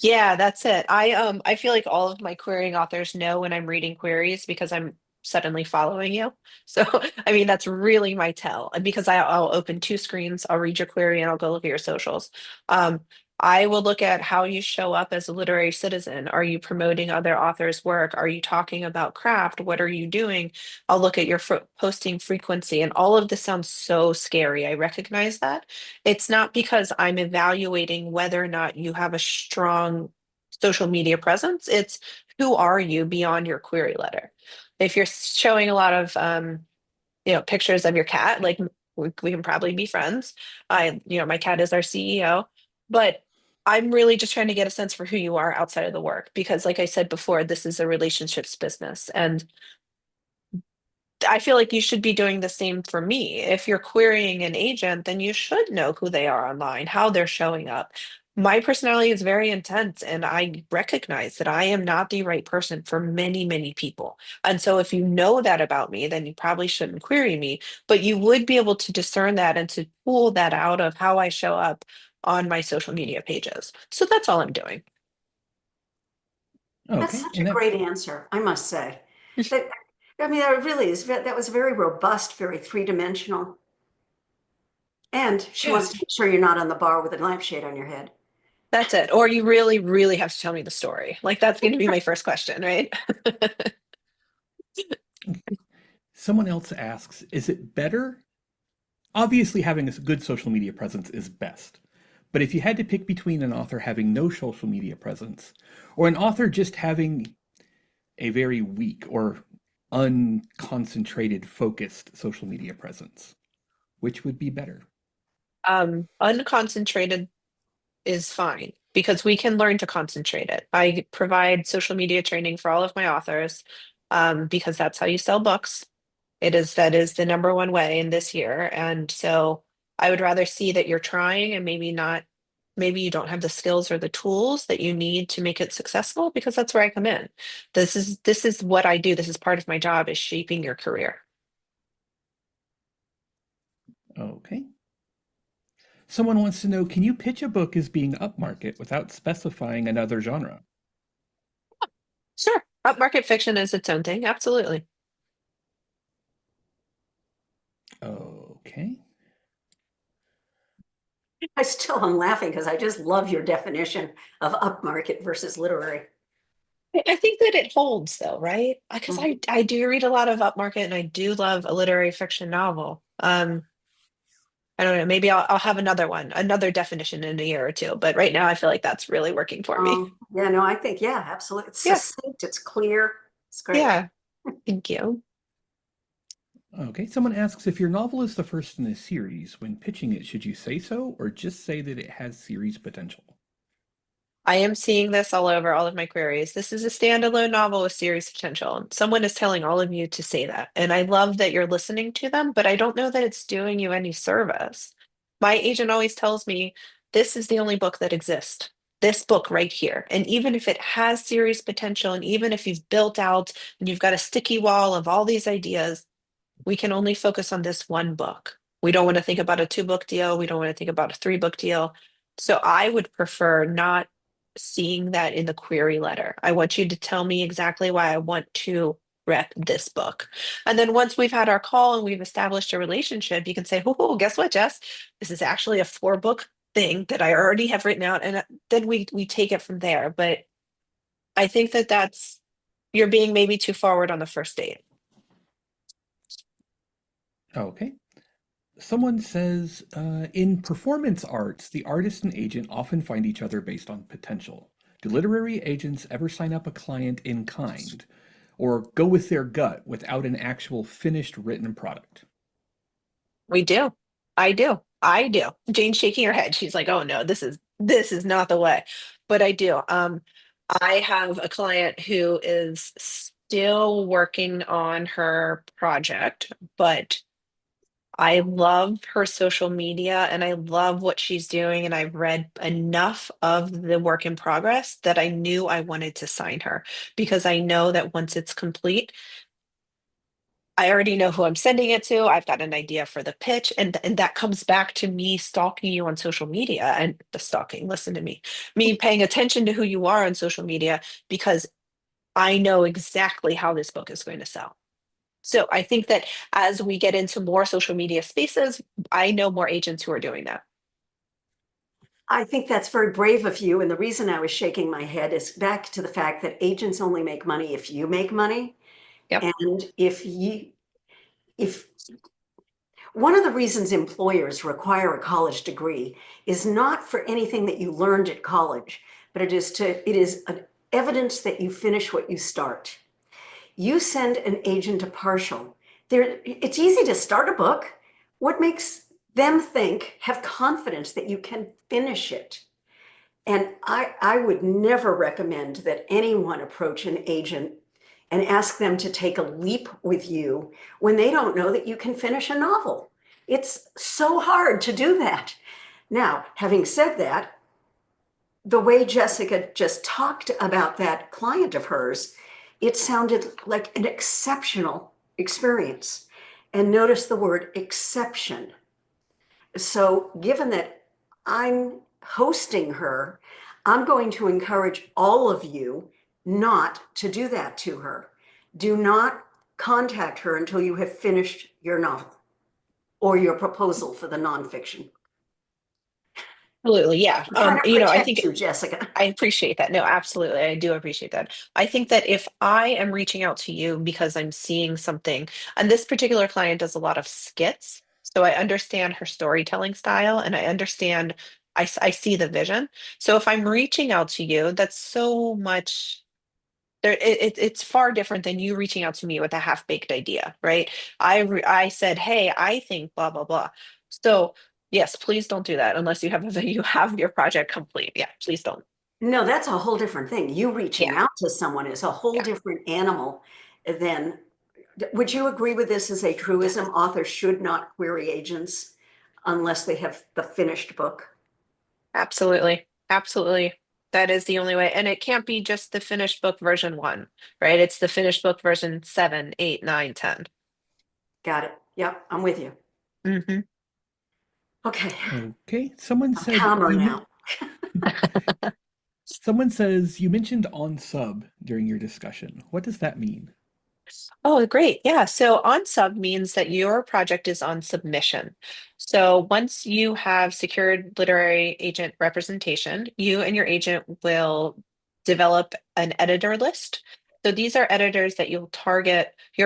Yeah, that's it. I feel like all of my querying authors know when I'm reading queries because I'm suddenly following you. So I mean that's really my tell. And because I'll open two screens, I'll read your query and I'll go look at your socials. Um, I will look at how you show up as a literary citizen. Are you promoting other authors' work? Are you talking about craft? What are you doing? I'll look at your posting frequency, and all of this sounds so scary. I recognize that. It's not because I'm evaluating whether or not you have a strong social media presence. It's who are you beyond your query letter. If you're showing a lot of pictures of your cat, like we can probably be friends. My cat is our CEO, but I'm really just trying to get a sense for who you are outside of the work because like I said before, this is a relationships business, and I feel like you should be doing the same for me. If you're querying an agent, then you should know who they are online, how they're showing up. My personality is very intense, and I recognize that I am not the right person for many, many people. And so, if you know that about me, then you probably shouldn't query me, but you would be able to discern that and to pull that out of how I show up on my social media pages. So, that's all I'm doing. That's Okay, such a and that great answer, I must say. That, I mean, that really is, that was very robust, very three-dimensional. And she Yeah. wants to make sure you're not on the bar with a lampshade on your head. That's it. Or you really, really have to tell me the story. Like, that's going to be my first question, right? someone else asks, is it better? Obviously, having a good social media presence is best. But if you had to pick between an author having no social media presence or an author just having a very weak or unconcentrated, focused social media presence, which would be better? Unconcentrated is fine because we can learn to concentrate it. I provide social media training for all of my authors because that's how you sell books. That is the number one way in this year. And so I would rather see that you're trying and maybe not, maybe you don't have the skills or the tools that you need to make it successful because that's where I come in. This is what I do. This is part of my job is shaping your career. Okay. Someone wants to know, can you pitch a book as being upmarket without specifying another genre? Sure. Upmarket fiction is its own thing. Absolutely. Okay. I still am laughing because I just love your definition of upmarket versus literary. I think that it holds though, right? Because Mhm. I do read a lot of upmarket and I do love a literary fiction novel. I don't know, maybe I'll have another definition in a year or two. But right now I feel like that's really working for me. Yeah, no, I think, yeah, absolutely. It's Yeah, succinct, it's clear, it's great. yeah. Thank you. Okay, someone asks if your novel is the first in a series, when pitching it, should you say so or just say that it has series potential? I am seeing this all over all of my queries. This is a standalone novel with series potential. Someone is telling all of you to say that. And I love that you're listening to them, but I don't know that it's doing you any service. My agent always tells me this is the only book that exists. This book right here. And even if it has series potential, and even if you've built out and you've got a sticky wall of all these ideas, we can only focus on this one book. We don't want to think about a 2 book deal. We don't want to think about a 3 book deal. So I would prefer not seeing that in the query letter. I want you to tell me exactly why I want to rep this book. And then once we've had our call and we've established a relationship, you can say, oh, guess what, Jess? This is actually a 4 book thing that I already have written out. And then we take it from there. But I think that you're being maybe too forward on the first date. Okay. Someone says, in performance arts, the artist and agent often find each other based on potential. Do literary agents ever sign up a client in kind or go with their gut without an actual finished written product? We do. I do. I do. Jane's shaking her head. She's like, "Oh no, this is not the way." But I do. I have a client who is still working on her project, but I love her social media and I love what she's doing. And I've read enough of the work in progress that I knew I wanted to sign her because I know that once it's complete, I already know who I'm sending it to. I've got an idea for the pitch, and that comes back to me stalking you on social media and the stalking. Listen to me paying attention to who you are on social media because I know exactly how this book is going to sell. So I think that as we get into more social media spaces, I know more agents who are doing that. I think that's very brave of you. And the reason I was shaking my head is back to the fact that agents only make money if you make money. Yep. And if one of the reasons employers require a college degree is not for anything that you learned at college, but it is an evidence that you finish what you start. You send an agent a partial. It's easy to start a book. What makes them have confidence that you can finish it? And I would never recommend that anyone approach an agent and ask them to take a leap with you when they don't know that you can finish a novel. It's so hard to do that. Now, having said that, the way Jessica just talked about that client of hers, it sounded like an exceptional experience. And notice the word exception. So, given that I'm hosting her, I'm going to encourage all of you not to do that to her. Do not contact her until you have finished your novel or your proposal for the nonfiction. Absolutely. Yeah. I'm trying to I protect think you, Jessica. I appreciate that. No, absolutely. I do appreciate that. I think that if I am reaching out to you because I'm seeing something, and this particular client does a lot of skits, so I understand her storytelling style and I understand, I see the vision. So if I'm reaching out to you, that's so much there. It's far different than you reaching out to me with a half-baked idea, right? I said, hey, I think blah blah blah. So yes, please don't do that unless you have you have your project complete. Yeah, please don't. No, that's a whole different thing. You reaching Yeah. out to someone is a whole Yeah, different animal than. Would you agree with this as a truism? Authors should not query agents unless they have the finished book. absolutely. Absolutely. That is the only way. And it can't be just the finished book version 1, right? It's the finished book version 7, 8, 9, 10. Got it. Yep, I'm with you. Mm-hmm. Okay, Okay, someone I'm said calmer now. someone says you mentioned on sub during your discussion. What does that mean? Oh, great. Yeah. So on sub means that your project is on submission. So once you have secured literary agent representation, you and your agent will develop an editor list. So these are editors that your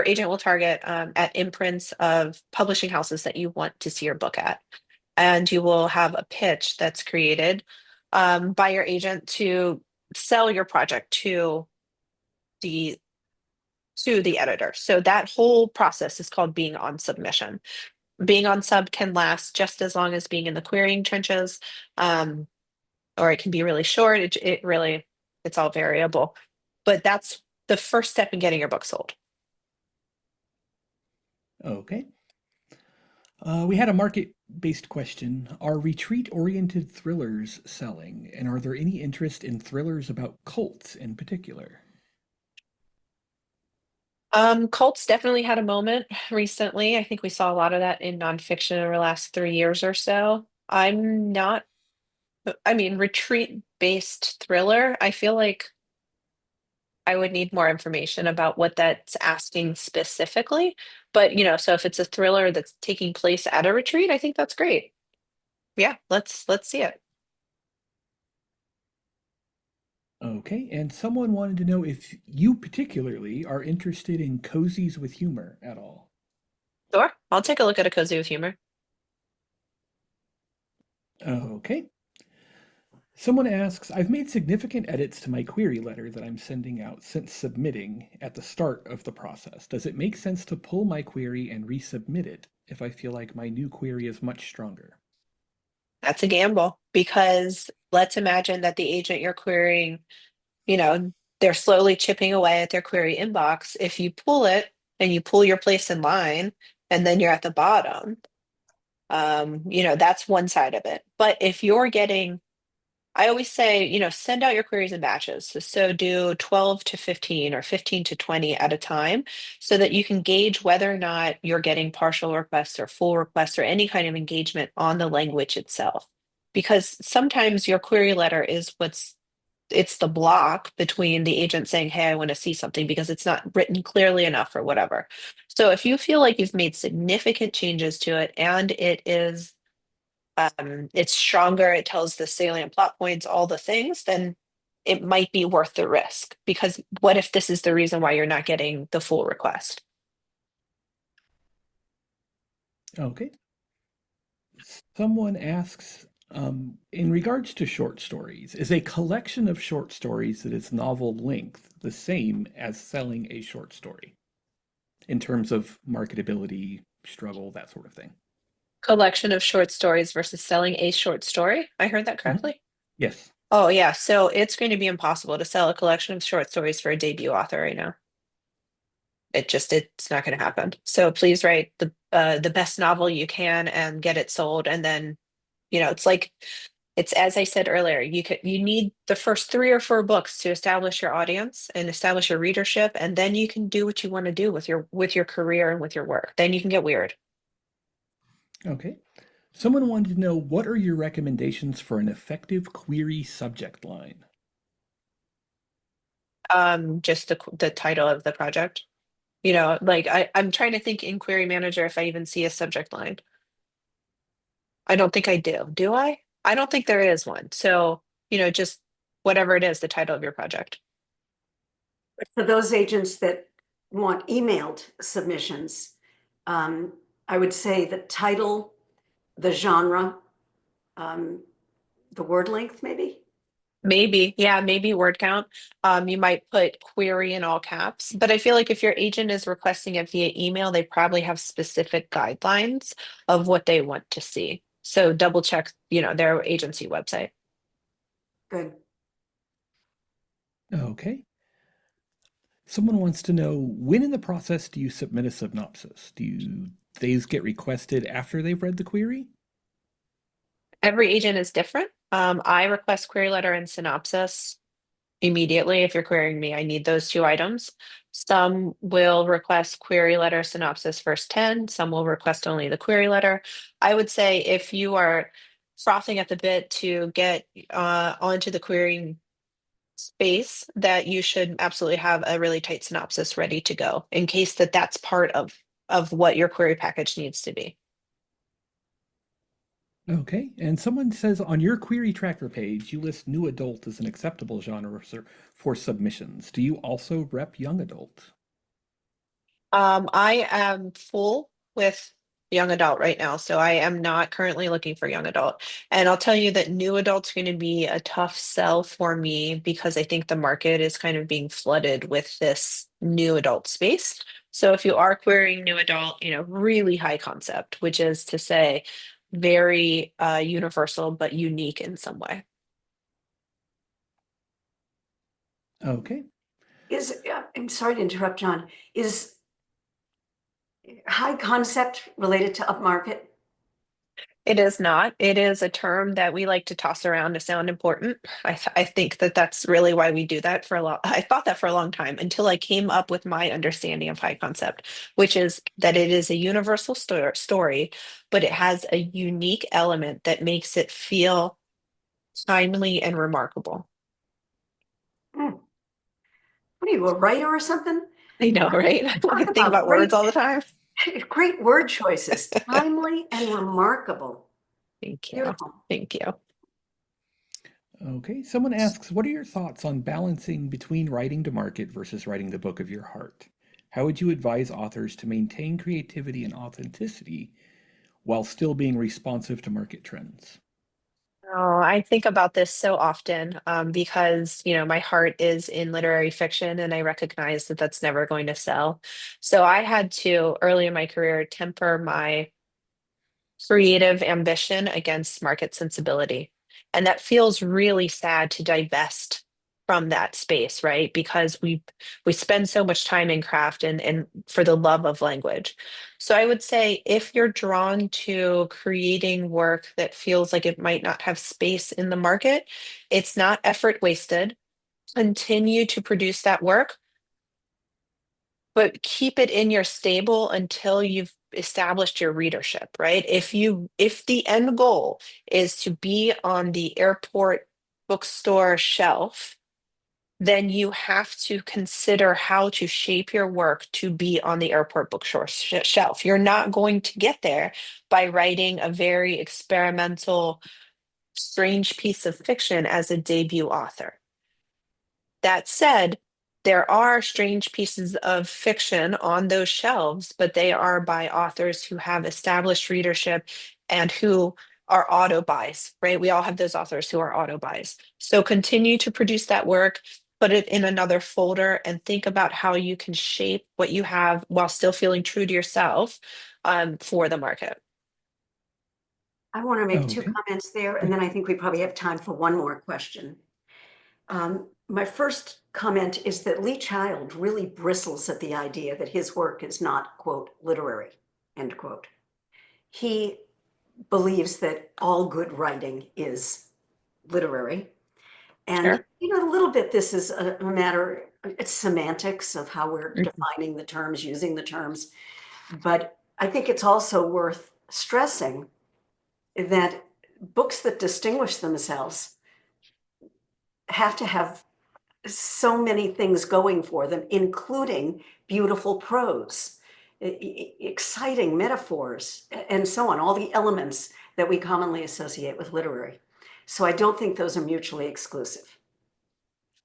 agent will target at imprints of publishing houses that you want to see your book at. and you will have a pitch that's created by your agent to sell your project the to the editor. So that whole process is called being on submission. Being on sub can last just as long as being in the querying trenches, um, or it can be really short. It really, it's all variable. But that's the first step in getting your book sold. Okay. We had a market-based question. Are retreat-oriented thrillers selling, and are there any interest in thrillers about cults in particular? Cults definitely had a moment recently. I think we saw a lot of that in nonfiction over the last 3 years or so. I'm not, I mean, retreat-based thriller, I feel like I would need more information about what that's asking specifically. But, so if it's a thriller that's taking place at a retreat, I think that's great. Yeah, let's see it. Okay, and someone wanted to know if you particularly are interested in cozies with humor at all. Sure, I'll take a look at a cozy with humor. Okay. Someone asks, I've made significant edits to my query letter that I'm sending out since submitting at the start of the process. Does it make sense to pull my query and resubmit it if I feel like my new query is much stronger? That's a gamble because let's imagine that the agent you're querying, you know, they're slowly chipping away at their query inbox. If you pull it and you pull your place in line and then you're at the bottom, that's one side of it. But if you're getting, I always say, send out your queries in batches. So do 12 to 15 or 15 to 20 at a time so that you can gauge whether or not you're getting partial requests or full requests or any kind of engagement on the language itself. Because sometimes your query letter is it's the block between the agent saying, hey, I want to see something because it's not written clearly enough or whatever. So if you feel like you've made significant changes to it and it's stronger, it tells the salient plot points, all the things, then it might be worth the risk. Because what if this is the reason why you're not getting the full request? Okay. Someone asks, in regards to short stories, is a collection of short stories that is novel length the same as selling a short story in terms of marketability, struggle, that sort of thing? Collection of short stories versus selling a short story. I heard that Mhm. correctly? Yes. Oh, yeah. So it's going to be impossible to sell a collection of short stories for a debut author right now. It's not going to happen. So please write the best novel you can and get it sold. And then, it's like it's as I said earlier, you need the first 3 or 4 books to establish your audience and establish your readership, and then you can do what you want to do with your career and with your work. Then you can get weird. Okay. Someone wanted to know, what are your recommendations for an effective query subject line? Just the title of the project. Like I'm trying to think in Query Manager if I even see a subject line. I don't think I do. Do I? I don't think there is one. So, just whatever it is, the title of your project. For those agents that want emailed submissions, I would say the title, the genre, um, the word length, maybe. Maybe, yeah, maybe word count. You might put query in all caps, but I feel like if your agent is requesting it via email, they probably have specific guidelines of what they want to see. So double check, their agency website. Good. Okay. Someone wants to know, when in the process do you submit a synopsis? Do these get requested after they've read the query? Every agent is different. I request query letter and synopsis immediately. If you're querying me, I need those 2 items. Some will request query letter synopsis first 10, some will request only the query letter. I would say if you are frothing at the bit to get onto the querying space, that you should absolutely have a really tight synopsis ready to go in case that's part of what your query package needs to be. Okay. And someone says, on your query tracker page, you list new adult as an acceptable genre for submissions. Do you also rep young adult? I am full with young adult right now. So I am not currently looking for young adult. And I'll tell you that new adult's going to be a tough sell for me because I think the market is kind of being flooded with this new adult space. So if you are querying new adult, really high concept, which is to say very universal but unique in some way. Okay. I'm sorry to interrupt, John. Is high concept related to upmarket? It is not. It is a term that we like to toss around to sound important. I think that that's really why we do that for a lot. I thought that for a long time until I came up with my understanding of high concept, which is that it is a universal story, but it has a unique element that makes it feel timely and remarkable. Hmm. What are you, a writer or something? I know, right? I Talk think about about words all the time. great word choices. Timely and remarkable. Thank you. Beautiful. Thank you. Okay. Someone asks, what are your thoughts on balancing between writing to market versus writing the book of your heart? How would you advise authors to maintain creativity and authenticity while still being responsive to market trends? Oh, I think about this so often because, my heart is in literary fiction and I recognize that that's never going to sell. So I had to, early in my career, temper my creative ambition against market sensibility. And that feels really sad to divest from that space, right? Because we spend so much time in craft and for the love of language. So I would say if you're drawn to creating work that feels like it might not have space in the market, it's not effort wasted. Continue to produce that work, but keep it in your stable until you've established your readership, right? If the end goal is to be on the airport bookstore shelf, then you have to consider how to shape your work to be on the airport bookstore shelf. You're not going to get there by writing a very experimental, strange piece of fiction as a debut author. That said, there are strange pieces of fiction on those shelves, but they are by authors who have established readership and who are auto buys, right? We all have those authors who are auto buys. So continue to produce that work, put it in another folder, and think about how you can shape what you have while still feeling true to yourself for the market. I want to make two Okay. comments there, and then I think we probably have time for one more question. My first comment is that Lee Child really bristles at the idea that his work is not, quote, literary, end quote. He believes that all good writing is literary. And, Sure. a little bit, this is a matter, it's semantics of how we're Mhm. defining the terms, using the terms. But I think it's also worth stressing that books that distinguish themselves have to have so many things going for them, including beautiful prose, exciting metaphors, and so on, all the elements that we commonly associate with literary. So I don't think those are mutually exclusive.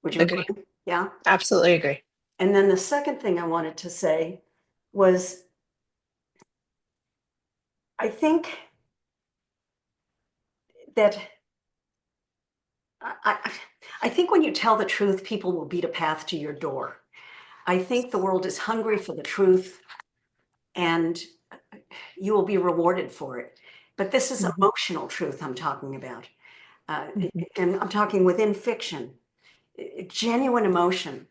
Would you Agree. agree? Yeah. Absolutely agree. And then the second thing I wanted to say was I think that I, I think when you tell the truth, people will beat a path to your door. I think the world is hungry for the truth, and you will be rewarded for it. But this is Mhm. emotional truth I'm talking about. Uh, Mhm. and I'm talking within fiction, genuine emotion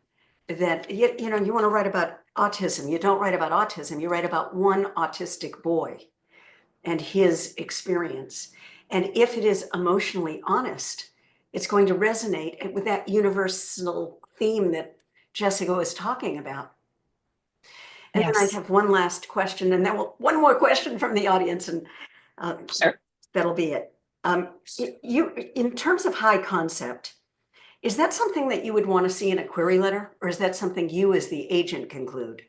that, you want to write about autism. You don't write about autism, you write about one autistic boy and his experience. And if it is emotionally honest, it's going to resonate with that universal theme that Jessica was talking about. And then I Yes. have one last question, and then one more question from the audience, and uh, Sure. that'll be it. In terms of high concept, is that something that you would want to see in a query letter, or is that something you as the agent conclude?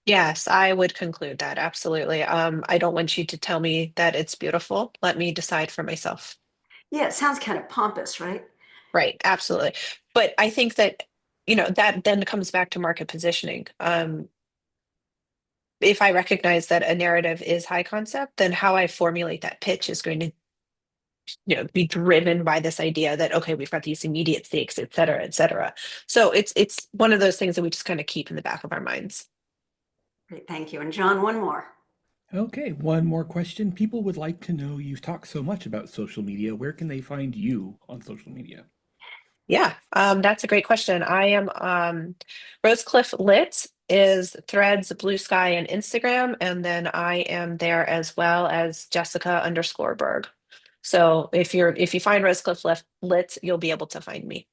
Yes, I would conclude that absolutely. I don't want you to tell me that it's beautiful. Let me decide for myself. Yeah, it sounds kind of pompous, right? Right, absolutely. But I think that, that then comes back to market positioning. if I recognize that a narrative is high concept, then how I formulate that pitch is going to, be driven by this idea that, okay, we've got these immediate stakes, et cetera, et cetera. So it's one of those things that we just kind of keep in the back of our minds. Great, thank you. And John, one more. Okay, one more question. People would like to know, you've talked so much about social media. Where can they find you on social media? Yeah, that's a great question. I am Rosecliff Lit is Threads, Blue Sky, and Instagram, and then I am there as well as Jessica_Berg. So if you find Rosecliff Lit, you'll be able to find me.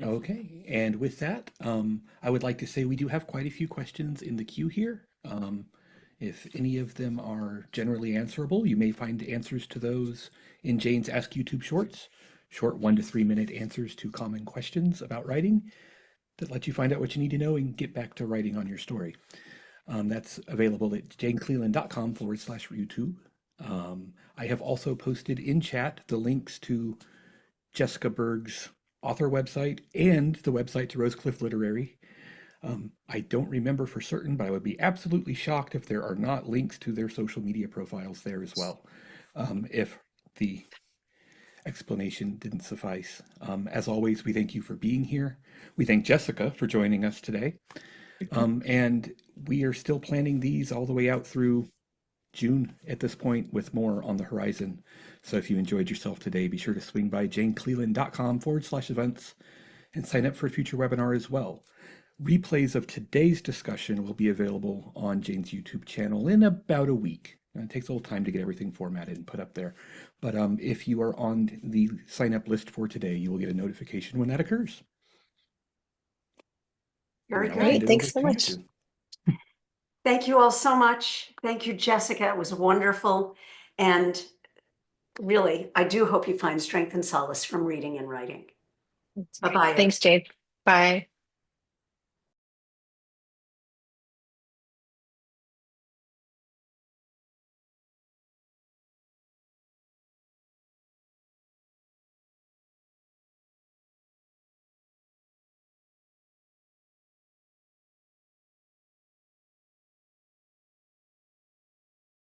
Okay, and with that, I would like to say we do have quite a few questions in the queue here. If any of them are generally answerable, you may find answers to those in Jane's Ask YouTube Shorts, short 1 to 3 minute answers to common questions about writing that let you find out what you need to know and get back to writing on your story. That's available at janecleland.com/YouTube. I have also posted in chat the links to Jessica Berg's author website and the website to Rosecliff Literary. I don't remember for certain, but I would be absolutely shocked if there are not links to their social media profiles there as well, if the explanation didn't suffice. As always, we thank you for being here. We thank Jessica for joining us today. And we are still planning these all the way out through June at this point, with more on the horizon. So if you enjoyed yourself today, be sure to swing by janecleland.com/events and sign up for a future webinar as well. Replays of today's discussion will be available on Jane's YouTube channel in about a week. It takes a little time to get everything formatted and put up there. But if you are on the sign up list for today, you will get a notification when that occurs. Very Now I'll good. hand Great, it thanks over so to you much. two. Thank you all so much. Thank you, Jessica. It was wonderful. And really, I do hope you find strength and solace from reading and writing. Bye-bye. Thanks, Jade. Bye.